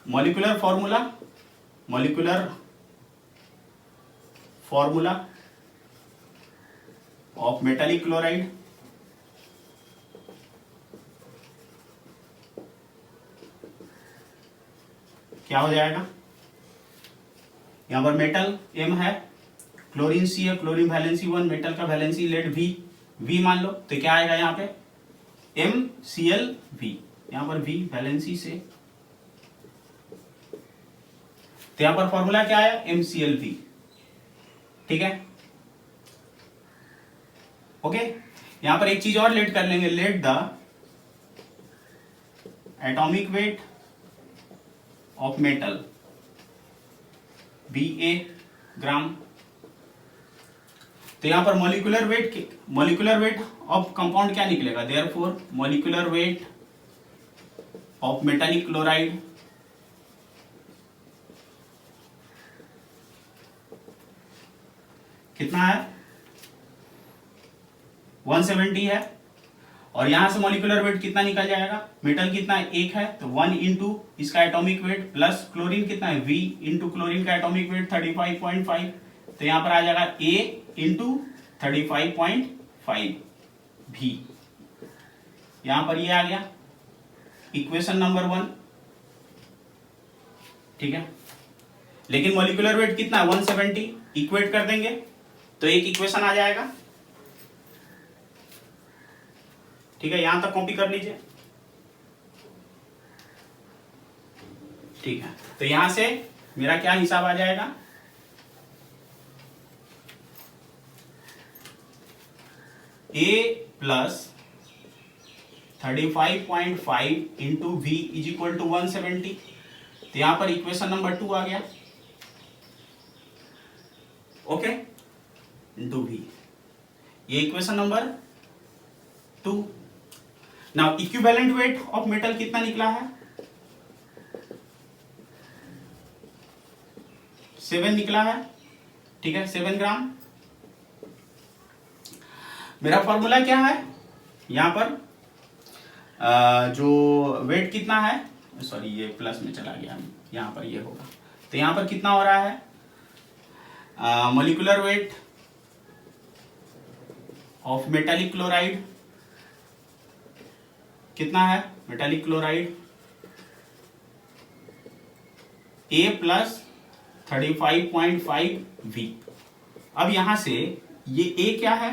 Speaker 1: molecular formula of metallic chloride. क्या हो जाएगा, यहां पर मेटल M है, क्लोरीन C है, क्लोरीन वैलेंसी 1, मेटल का वैलेंसी लेट V मान लो, तो क्या आएगा यहाँ पे MClV, यहां पर V वैलेंसी से, तो यहां पर फॉर्मूला क्या आया MClV, ठीक है। ओके, यहां पर एक चीज और लेट कर लेंगे, let the atomic weight of metal BA ग्राम। तो यहां पर मॉलिक्यूलर वेट ऑफ कंपाउंड क्या निकलेगा, therefore molecular weight of metallic chloride कितना है 170 है। और यहां से मॉलिक्यूलर वेट कितना निकल जाएगा, मेटल कितना है 1 है, तो 1 इंटू इसका एटॉमिक वेट प्लस क्लोरीन कितना है V इंटू क्लोरीन का एटॉमिक वेट 35.5, तो यहां पर आ जाएगा A इंटू 35.5 V। यहां पर ये आ गया इक्वेशन नंबर 1, ठीक है। लेकिन मॉलिक्यूलर वेट कितना है 170, इक्वेट कर देंगे तो एक इक्वेशन आ जाएगा, ठीक है। यहां तक कॉपी कर लीजिए, ठीक है। तो यहां से मेरा क्या हिसाब आ जाएगा, A plus 35.5 into V is equal to 170। तो यहां पर इक्वेशन नंबर 2 आ गया, ओके, इंटू V, ये equation number 2। Now equivalent weight of metal कितना निकला है 7 निकला है, ठीक है, 7 ग्राम। मेरा फॉर्मूला क्या है, यहां पर जो वेट कितना है, सॉरी ये प्लस में चला गया, यहां पर ये होगा, तो यहां पर कितना हो रहा है molecular weight of metallic chloride कितना है, metallic chloride A plus 35.5 V। अब यहां से ये A क्या है,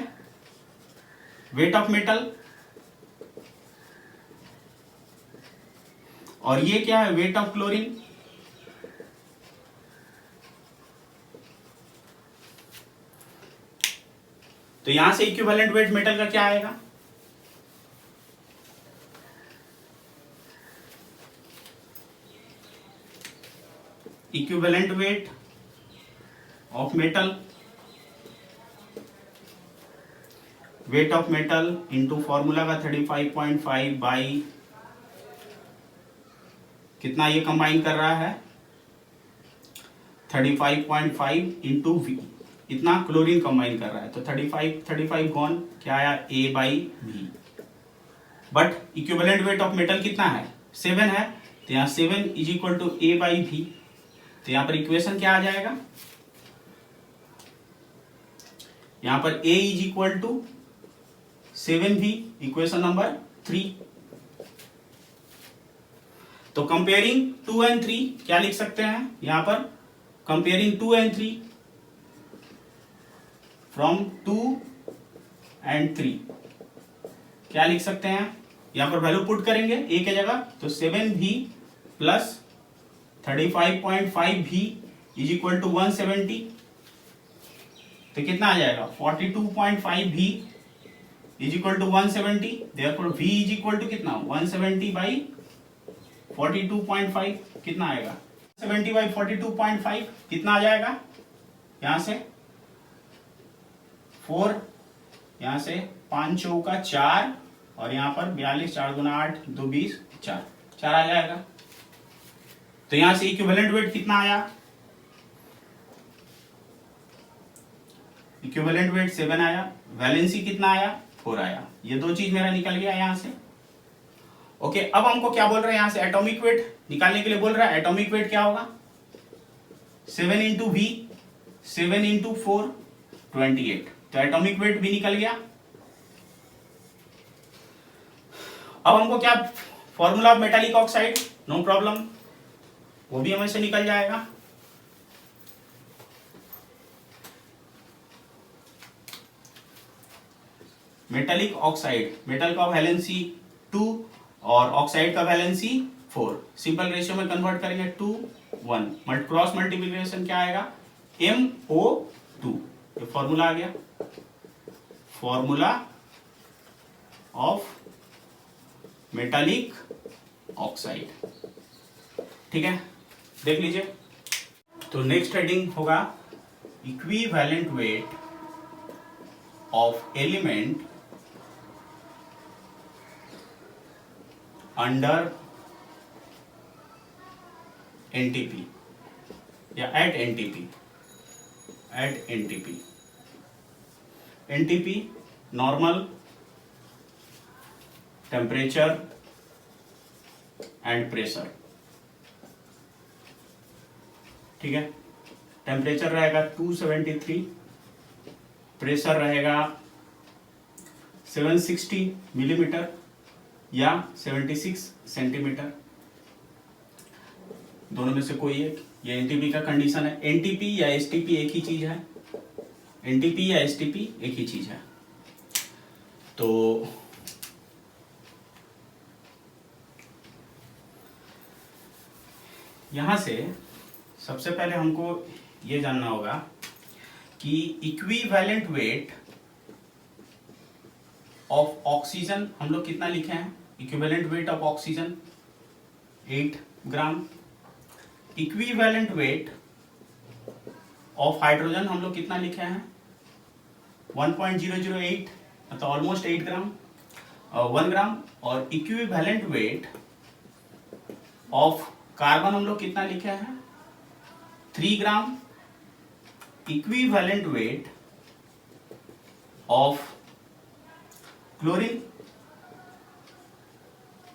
Speaker 1: वेट ऑफ मेटल, और ये क्या है, वेट ऑफ क्लोरीन। तो यहां से इक्विवेलेंट वेट मेटल का क्या आएगा, equivalent weight of metal into formula का 35.5 बाई कितना ये कंबाइन कर रहा है 35.5 इंटू V, इतना क्लोरीन कंबाइन कर रहा है, तो 35 गॉन, क्या आया A by V। But equivalent weight of metal कितना है 7 है, तो यहाँ 7 is equal to A by V। तो यहां पर इक्वेशन क्या आ जाएगा, यहां पर A is equal to 7V, equation number 3। तो कंपेयरिंग 2 एंड 3 क्या लिख सकते हैं यहां पर, कंपेयरिंग 2 एंड 3, फ्रॉम 2 एंड 3 क्या लिख सकते हैं, यहां पर वैल्यू पुट करेंगे ए के जगह, तो 7v plus 35.5v is equal to 170, तो कितना आ जाएगा 42.5v is equal to 170, therefore v is equal to कितना 170 बाई 42.5, कितना आएगा 70 बाई 42.5, कितना आ जाएगा, यहां से 4, यहां से 5 चौका 4 और यहां पर 42, 4 गुना 8, 2 20, 4 आ जाएगा। तो यहां से इक्विवेलेंट वेट कितना आया, इक्विवेलेंट वेट 7 आया, वैलेंसी कितना आया 4 आया, ये दो चीज मेरा निकल गया यहां से। ओके, अब हमको क्या बोल रहे हैं यहां से, एटॉमिक वेट निकालने के लिए बोल रहा है। एटॉमिक वेट क्या होगा 7 इंटू वी, 7 इंटू 4 28, तो एटॉमिक वेट भी निकल गया। अब हमको क्या formula of metallic oxide, no problem, वो भी हमें से निकल जाएगा। मेटालिक ऑक्साइड, मेटल का वैलेंसी 2 और ऑक्साइड का वैलेंसी 4, सिंपल रेशियो में कन्वर्ट करेंगे 2 1, क्रॉस मल्टीप्लिकेशन क्या आएगा MO2, ये फॉर्मूला आ गया, फॉर्मूला ऑफ मेटालिक ऑक्साइड। ठीक है, देख लीजिए। तो नेक्स्ट हेडिंग होगा equivalent weight of element under NTP या at NTP, at NTP. NTP normal temperature and pressure, ठीक है। टेम्परेचर रहेगा 273, प्रेशर रहेगा 760 मिलीमीटर या 76 सेंटीमीटर, दोनों में से कोई एक। ये एनटीपी का कंडीशन है। एनटीपी या एसटीपी एक ही चीज है, एनटीपी या एसटीपी एक ही चीज है। तो यहां से सबसे पहले हमको ये जानना होगा कि इक्विवेलेंट वेट ऑफ ऑक्सीजन हम लोग कितना लिखे हैं, equivalent weight of oxygen 8 gram, equivalent weight of hydrogen हम लोग कितना लिखे हैं 1.008, मतलब ऑलमोस्ट 8 ग्राम 1 ग्राम, और इक्विवेलेंट वेट ऑफ कार्बन हम लोग कितना लिखे हैं 3 ग्राम, इक्विवेलेंट वेट ऑफ क्लोरीन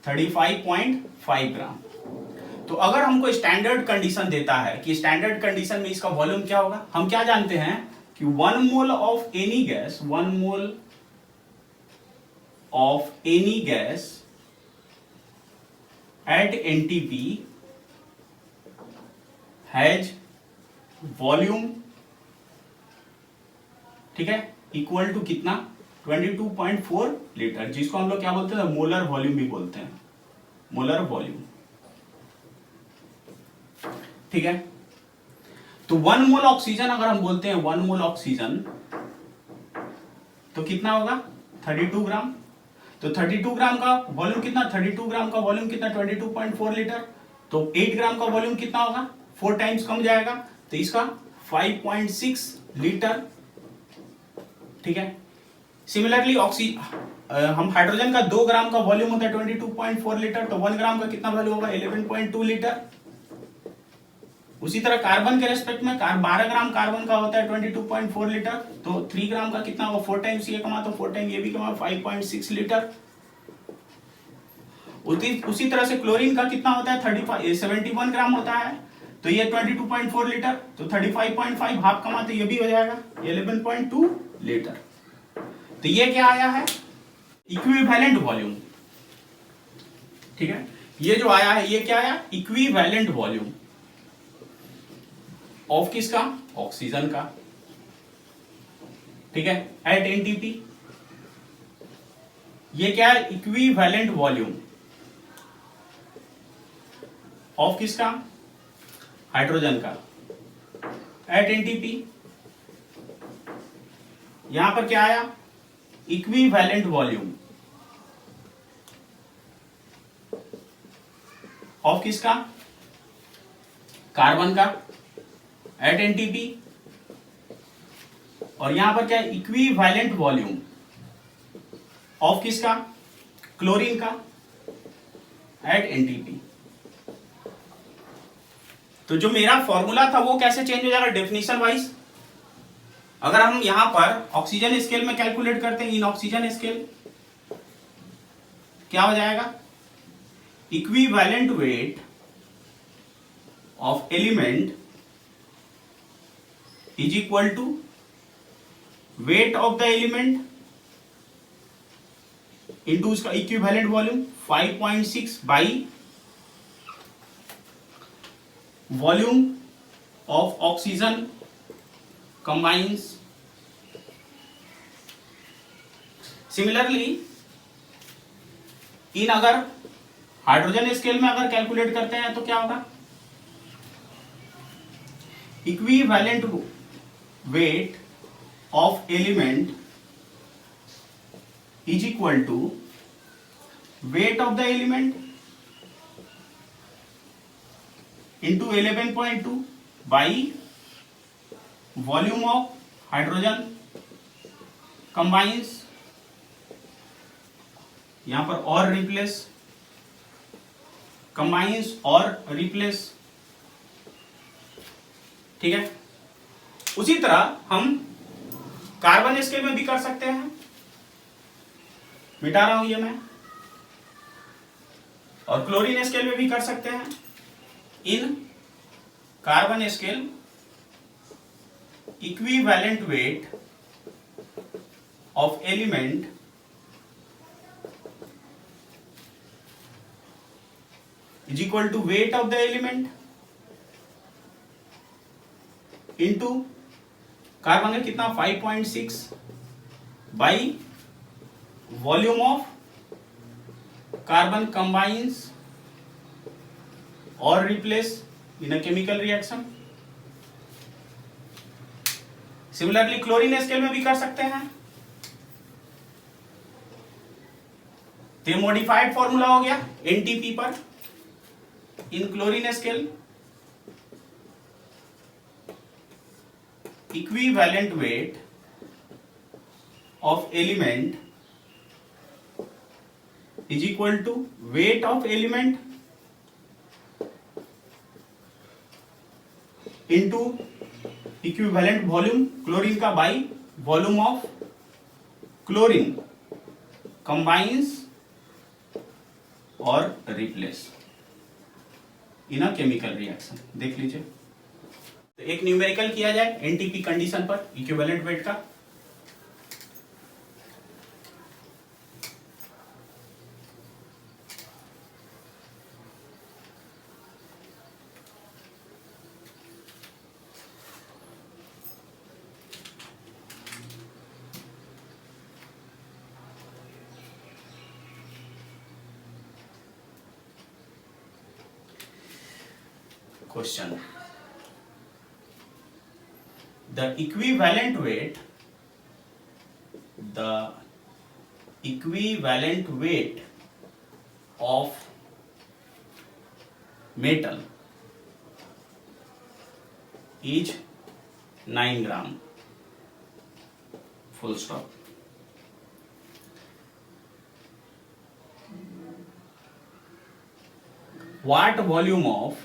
Speaker 1: 35.5 ग्राम। तो अगर हमको स्टैंडर्ड कंडीशन देता है कि स्टैंडर्ड कंडीशन में इसका वॉल्यूम क्या होगा, हम क्या जानते हैं कि 1 mole of any gas, 1 mole of any gas at NTP has volume, ठीक है, इक्वल टू कितना 22.4 लीटर, जिसको हम लोग क्या बोलते हैं मोलर वॉल्यूम भी बोलते हैं, मोलर वॉल्यूम, ठीक है। तो 1 मोल ऑक्सीजन अगर हम बोलते हैं 1 मोल ऑक्सीजन तो कितना होगा 32 ग्राम। तो 32 ग्राम का वॉल्यूम कितना, 32 ग्राम का वॉल्यूम कितना 22.4 लीटर, तो 8 ग्राम का वॉल्यूम कितना होगा 4 टाइम्स कम जाएगा, तो इसका 5.6 लीटर, ठीक है। सिमिलरली हम हाइड्रोजन का 2 ग्राम का वॉल्यूम होता है 22.4 लीटर, तो 1 ग्राम का कितना वैल्यू होगा 11.2 लीटर। उसी तरह कार्बन के रेस्पेक्ट में 12 ग्राम कार्बन का होता है 22.4 लीटर, तो 3 ग्राम का कितना होगा 4 टाइम्स ये कमा, तो 4 टाइम ये भी कमा 5.6 लीटर। उसी तरह से क्लोरीन का कितना होता है 71 ग्राम होता है, तो ये 22.4 लीटर, तो 35.5 हाफ कमा, तो ये भी हो जाएगा 11.2 लीटर। तो ये क्या आया है इक्विवेलेंट वॉल्यूम, ठीक है। ये जो आया है ये क्या आया, इक्विवेलेंट वॉल्यूम ऑफ किसका, ऑक्सीजन का, ठीक है, एट एनटीपी। ये क्या है, इक्विवेलेंट वॉल्यूम ऑफ किसका, हाइड्रोजन का, एट एनटीपी। यहां पर क्या आया, इक्विवेलेंट वॉल्यूम ऑफ किसका, कार्बन का, एट एनटीपी। और यहां पर क्या है, इक्विवेलेंट वॉल्यूम ऑफ किसका, क्लोरीन का, एट एनटीपी। तो जो मेरा फॉर्मूला था वो कैसे चेंज हो जाएगा, डेफिनेशन वाइज। अगर हम यहां पर ऑक्सीजन स्केल में कैलकुलेट करते हैं, इन ऑक्सीजन स्केल, क्या हो जाएगा, equivalent weight of element is equal to weight of the element into उसका equivalent volume 5.6 by volume of oxygen combines. Similarly in अगर हाइड्रोजन स्केल में अगर कैलकुलेट करते हैं तो क्या होगा, equivalent weight of element is equal to weight of the element into 11.2 by volume of hydrogen combines. यहां पर और रिप्लेस, कंबाइंस और रिप्लेस, ठीक है। उसी तरह हम कार्बन स्केल में भी कर सकते हैं, मिटा रहा हूं ये मैं, और क्लोरीन स्केल में भी कर सकते हैं। In carbon scale equivalent weight of element is equal to weight of the element into carbon है कितना 5.6 by volume of carbon combines और replace in a chemical reaction. Similarly chlorine scale में भी कर सकते हैं। तो मॉडिफाइड फॉर्मूला हो गया एनटीपी पर। In chlorine scale equivalent weight of element is equal to weight of element into equivalent volume chlorine का by volume of chlorine combines और replace in a chemical reaction. देख लीजिए, तो एक न्यूमेरिकल किया जाए एनटीपी कंडीशन पर इक्विवेलेंट वेट का। Question: the equivalent weight of metal is 9 gram. Full stop. What volume of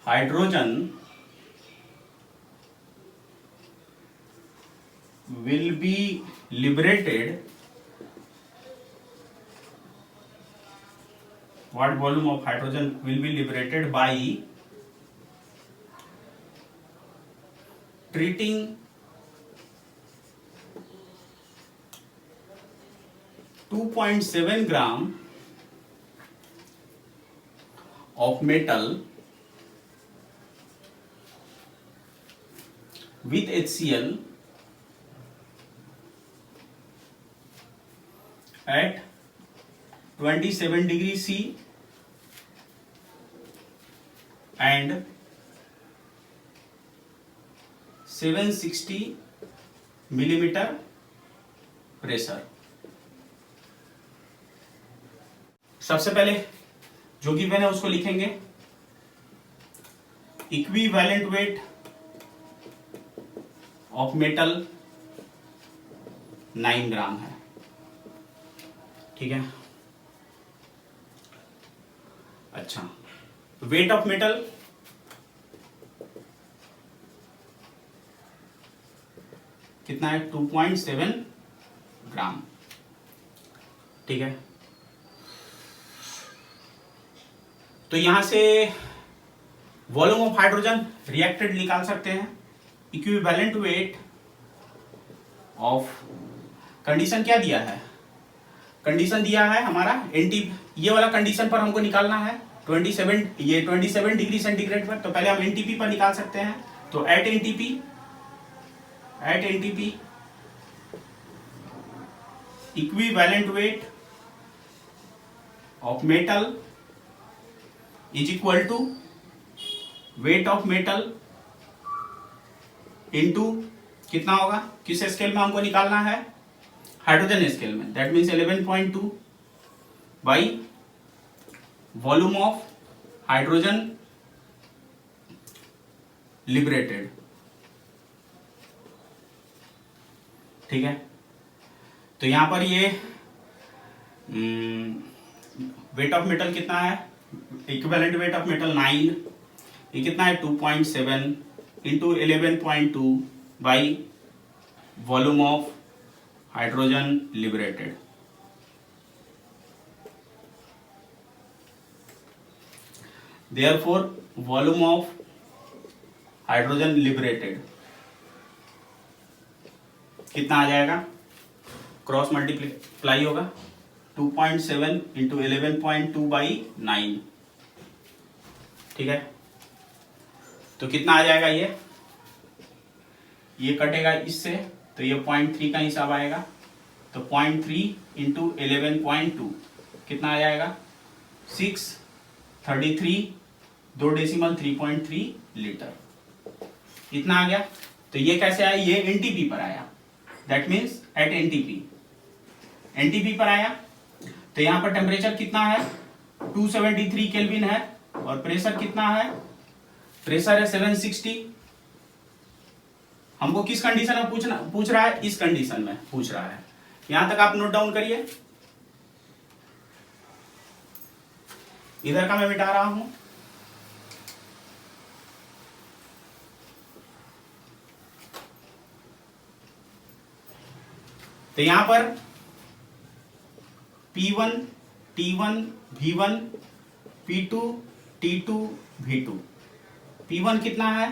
Speaker 1: hydrogen will be liberated? What volume of hydrogen will be liberated by treating 2.7 gram of metal with HCl at 27 degree C and 760 millimeter pressure. सबसे पहले जो given है उसको लिखेंगे। Equivalent weight of metal 9 ग्राम है, ठीक है। अच्छा, वेट ऑफ मेटल कितना है? 2.7 ग्राम, ठीक है। तो यहां से वॉल्यूम ऑफ हाइड्रोजन रिएक्टेड निकाल सकते हैं। इक्विवेलेंट वेट ऑफ, कंडीशन क्या दिया है? कंडीशन दिया है हमारा एनटी, ये वाला कंडीशन पर हमको निकालना है 27, ये 27 डिग्री सेंटीग्रेड पर। तो पहले हम एनटीपी पर निकाल सकते हैं। तो at NTP equivalent weight of metal is equal to weight of metal into कितना होगा? किस स्केल में हमको निकालना है? हाइड्रोजन स्केल में। That means 11.2 by volume of hydrogen liberated, ठीक है। तो यहां पर ये वेट ऑफ मेटल कितना है? इक्विवेलेंट वेट ऑफ मेटल 9, ये कितना है? 2.7 into 11.2 by volume of hydrogen liberated. Therefore volume of hydrogen liberated कितना आ जाएगा? क्रॉस मल्टीप्लाई होगा 2.7 इंटू 11.2 बाई 9, ठीक है। तो कितना आ जाएगा? ये कटेगा इससे, तो ये 0.3 का हिसाब आएगा। तो 0.3 इंटू 11.2 कितना आ जाएगा? 633, 2 डेसिमल 3.3 लीटर, इतना आ गया। तो ये कैसे आया? ये एनटीपी पर आया। दैट मीन्स एट एनटीपी पर आया। तो यहां पर टेम्परेचर कितना है? 273 केल्विन है। और प्रेशर कितना है? प्रेशर है 760। हमको किस कंडीशन में पूछ रहा है? इस कंडीशन में पूछ रहा है। यहां तक आप नोट डाउन करिए। इधर का मैं मिटा रहा हूं। तो यहां पर P1, T1, V1, P2, T2, V2। P1 कितना है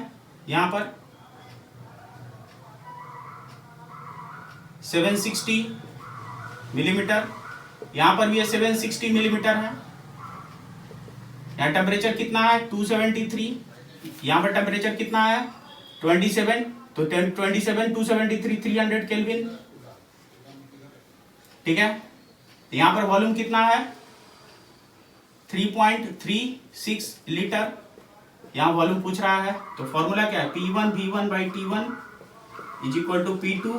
Speaker 1: यहां पर? 760 मिलीमीटर। यहां पर भी ये 760 मिलीमीटर है। यहां टेम्परेचर कितना है? 273। यहां पर टेम्परेचर कितना है? 27। तो 27 273 300 केल्विन, ठीक है। यहां पर वॉल्यूम कितना है? 3.36 लीटर। यहां वॉल्यूम पूछ रहा है। तो फॉर्मूला क्या है? P1 V1 by T1 is equal to P2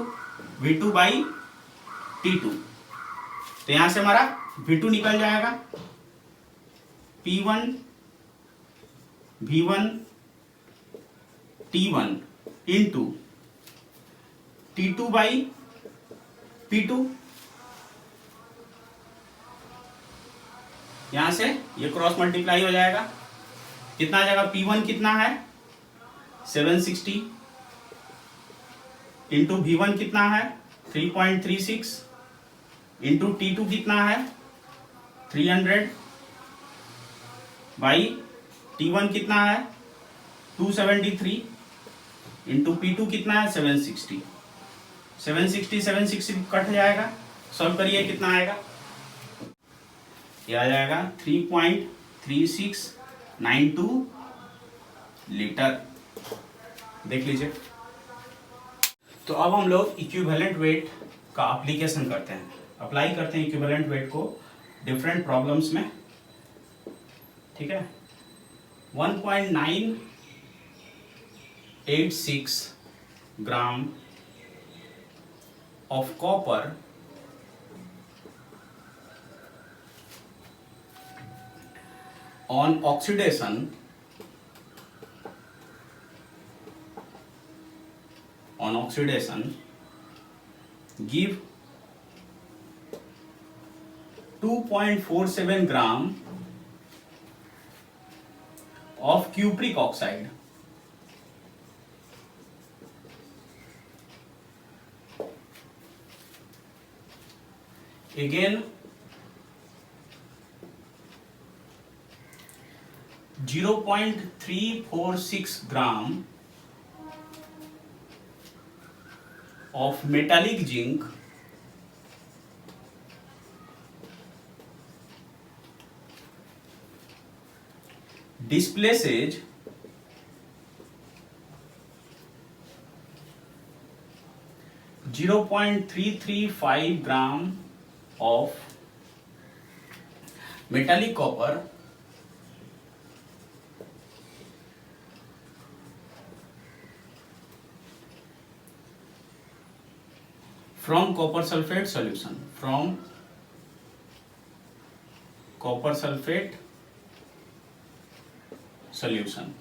Speaker 1: V2 by T2। तो यहां से हमारा V2 निकल जाएगा। P1 V1 T1 into T2 by P2। यहां से ये क्रॉस मल्टीप्लाई हो जाएगा। कितना आ जाएगा? P1 कितना है? 760 इंटू V1 कितना है? 3.36 इंटू T2 कितना है? 300 बाई T1 कितना है? 273 इंटू P2 कितना है? 760 760 कट जाएगा। सॉल्व करिए कितना आएगा? ये आ जाएगा 3.3692 लीटर। देख लीजिए। तो अब हम लोग इक्विवेलेंट वेट का एप्लीकेशन करते हैं, अप्लाई करते हैं इक्विवेलेंट वेट को डिफरेंट प्रॉब्लम्स में। ठीक है। 1.986 gram of copper on oxidation give 2.47 gram of cupric oxide. Again 0.346 gram of metallic zinc displaces 0.335 gram of metallic copper from copper sulfate solution, from copper sulfate solution.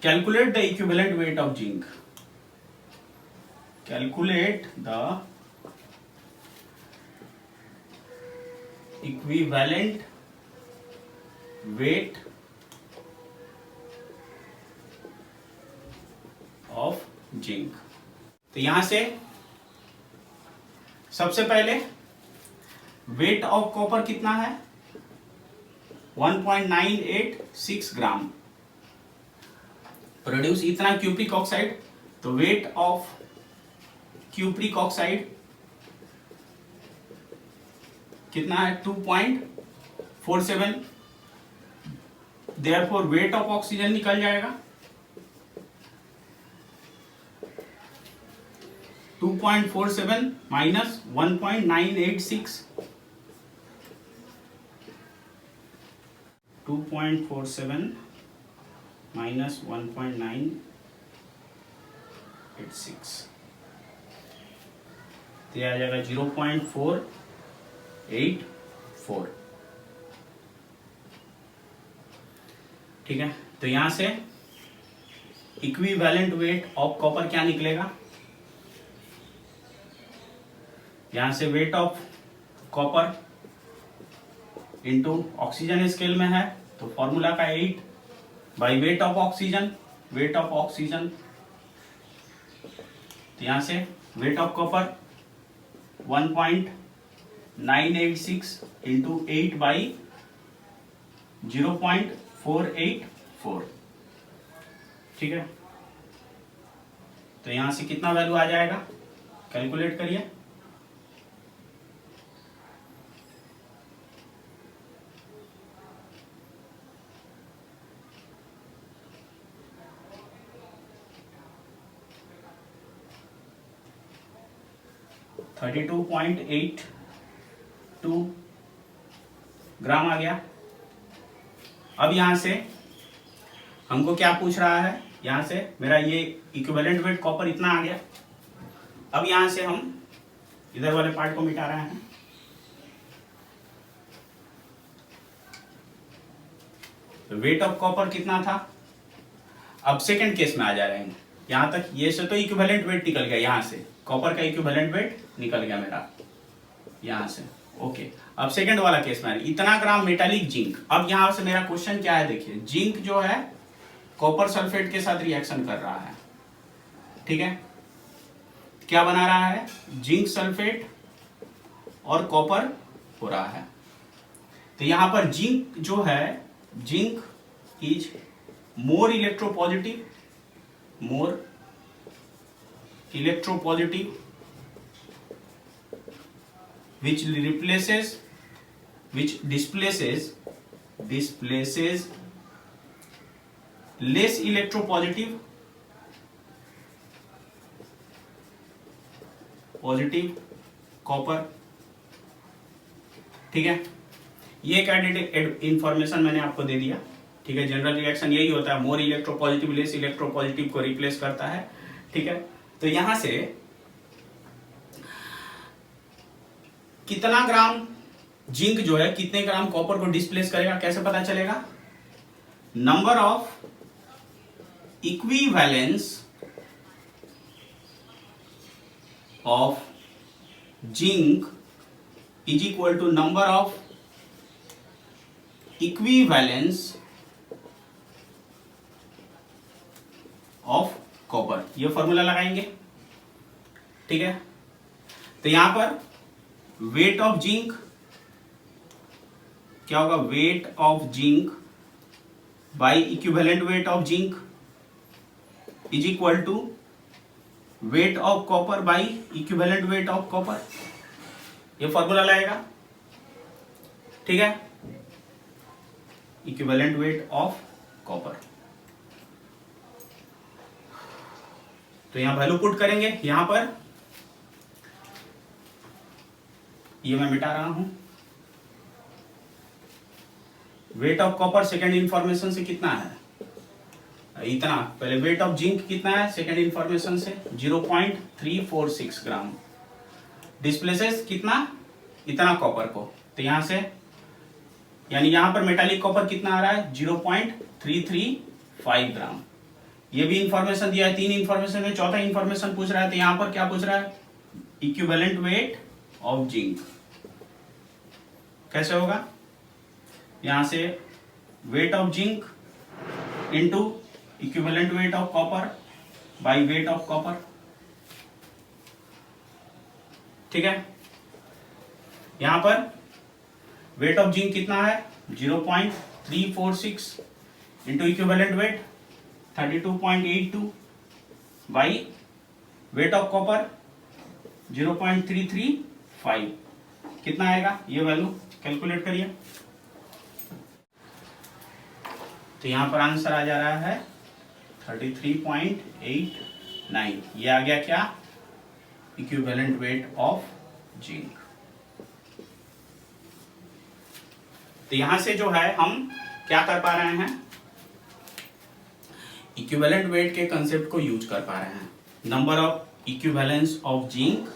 Speaker 1: Calculate the equivalent weight of zinc. Calculate the equivalent weight of zinc. तो यहां से सबसे पहले wait of copper कितना है 1.986 ग्राम produce इतना cupric oxide. तो weight of cupric oxide कितना है 2.47। देयरफॉर वेट ऑफ ऑक्सीजन निकल जाएगा 2.47 माइनस 1.986, 2.47 माइनस 1.986, तो यह आ जाएगा 0.484। ठीक है। तो यहां से इक्विवेलेंट वेट ऑफ कॉपर क्या निकलेगा, यहां से wait of copper into oxygen scale में है तो फॉर्मूला का 8 by weight of oxygen, wait of oxygen. तो यहां से wait of copper 1.986 into 8 by 0.484। ठीक है। तो यहां से कितना वैल्यू आ जाएगा, कैलकुलेट करिए। $32.82 ग्राम आ गया। अब यहां से हमको क्या पूछ रहा है, यहां से मेरा ये इक्विवेलेंट वेट कॉपर इतना आ गया। अब यहां से हम इधर वाले पार्ट को मिटा रहे हैं। तो वेट ऑफ कॉपर कितना था, अब सेकंड केस में आ जा रहे हैं। यहां तक ये से तो इक्विवेलेंट वेट निकल गया, यहां से कॉपर का इक्विवेलेंट वेट निकल गया मेरा यहां से। ओके। अब सेकंड वाला केस में इतना ग्राम मेटालिक जिंक। अब यहां से मेरा क्वेश्चन क्या है, देखिए जिंक जो है कॉपर सल्फेट के साथ रिएक्शन कर रहा है। ठीक है। क्या बना रहा है, जिंक सल्फेट और कॉपर हो रहा है। तो यहां पर जिंक जो है, zinc is more electropositive which displaces less electropositive copper. ठीक है, ये एक एडिड इंफॉर्मेशन मैंने आपको दे दिया। ठीक है, जनरल रिएक्शन यही होता है, मोर इलेक्ट्रोपॉजिटिव लेस इलेक्ट्रोपॉजिटिव को रिप्लेस करता है। ठीक है, तो यहां से कितना ग्राम जिंक जो है कितने ग्राम कॉपर को डिस्प्लेस करेगा, कैसे पता चलेगा? Number of equivalents of zinc is equal to number of equivalents of copper. ये फॉर्मूला लगाएंगे। ठीक है, तो यहां पर वेट ऑफ जिंक क्या होगा? Weight of zinc by equivalent weight of zinc is equal to weight of copper by equivalent weight of copper. ये फॉर्मूला लाएगा। ठीक है, इक्विवेलेंट वेट ऑफ कॉपर। तो यहां वैल्यू पुट करेंगे। यहां पर ये मैं मिटा रहा हूं। Wait of copper second information से कितना है? इतना। पहले वेट ऑफ जिंक कितना है सेकेंड इंफॉर्मेशन से? 0.346 ग्राम। डिस्प्लेसेस कितना? इतना कॉपर को। तो यहां से यानी यहां पर मेटालिक कॉपर कितना आ रहा है? 0.335 ग्राम। ये भी इंफॉर्मेशन दिया है, 3 इंफॉर्मेशन में चौथा इंफॉर्मेशन पूछ रहा है। तो यहां पर क्या पूछ रहा है? Equivalent weight of zinc. कैसे होगा? यहां से wait of zinc into equivalent weight of copper bye weight of copper. ठीक है, यहां पर वेट ऑफ जिंक कितना है? 0.346 into equivalent weight 32.82 by weight of copper 0.335। कितना आएगा? ये वैल्यू कैलकुलेट करिए। तो यहां पर आंसर आ जा रहा है 33.89। ये आ गया क्या? Equivalent weight of zinc. तो यहां से जो है हम क्या कर पा रहे हैं? इक्विवेलेंट वेट के कंसेप्ट को यूज कर पा रहे हैं। Number of equivalents of zinc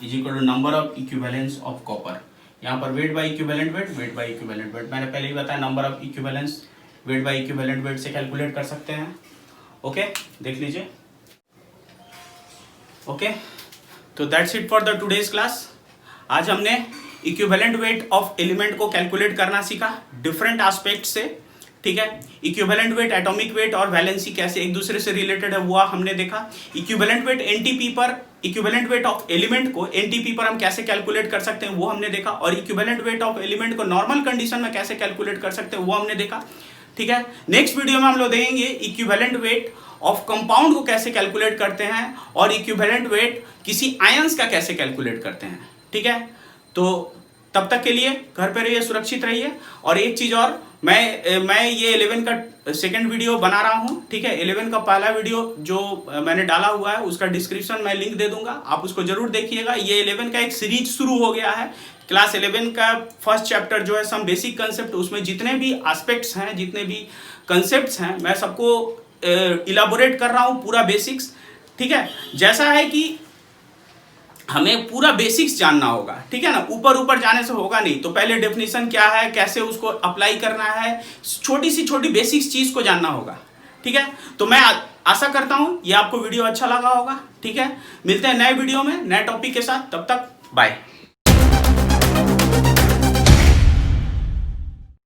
Speaker 1: is equal to number of equivalents of copper. यहाँ पर weight by equivalent weight, weight by equivalent weight मैंने पहले ही बताया। Number of equivalents weight by equivalent weight से कैलकुलेट कर सकते हैं। ओके, देख लीजिए। ओके, तो that's it for the today's class. आज हमने इक्विवेलेंट वेट ऑफ एलिमेंट को कैलकुलेट करना सीखा डिफरेंट एस्पेक्ट से। ठीक है, इक्विवेलेंट वेट, एटॉमिक वेट और वैलेंसी कैसे एक दूसरे से रिलेटेड है वो हमने देखा। इक्विवेलेंट वेट एनटीपी पर, इक्विवेलेंट वेट ऑफ एलिमेंट को एनटीपी पर हम कैसे कैलकुलेट कर सकते हैं वो हमने देखा। और इक्विवेलेंट वेट ऑफ एलिमेंट को नॉर्मल कंडीशन में कैसे कैलकुलेट कर सकते हैं वो हमने देखा। ठीक है, नेक्स्ट वीडियो में हम लोग देखेंगे इक्विवेलेंट वेट ऑफ कंपाउंड को कैसे कैलकुलेट करते हैं और इक्विवेलेंट वेट किसी आयंस का कैसे कैलकुलेट करते हैं। ठीक है, तो तब तक के लिए घर पे रहिए, सुरक्षित रहिए। और एक चीज और, मैं ये 11 का सेकंड वीडियो बना रहा हूं। ठीक है, 11 का पहला वीडियो जो मैंने डाला हुआ है उसका डिस्क्रिप्शन मैं लिंक दे दूंगा, आप उसको जरूर देखिएगा। ये 11 का एक सीरीज शुरू हो गया है। क्लास 11 का फर्स्ट चैप्टर जो है सम बेसिक कंसेप्ट, उसमें जितने भी एस्पेक्ट्स हैं, जितने भी कंसेप्ट्स हैं, मैं सबको इलाबोरेट कर रहा हूं, पूरा बेसिक्स। ठीक है, जैसा है कि हमें पूरा बेसिक्स जानना होगा। ठीक है ना, ऊपर ऊपर जाने से होगा नहीं। तो पहले डेफिनेशन क्या है, कैसे उसको अप्लाई करना है, छोटी सी छोटी बेसिक्स चीज को जानना होगा। ठीक है, तो मैं आशा करता हूं ये आपको वीडियो अच्छा लगा होगा। ठीक है, मिलते हैं नए वीडियो में नए टॉपिक के साथ, तब तक बाय।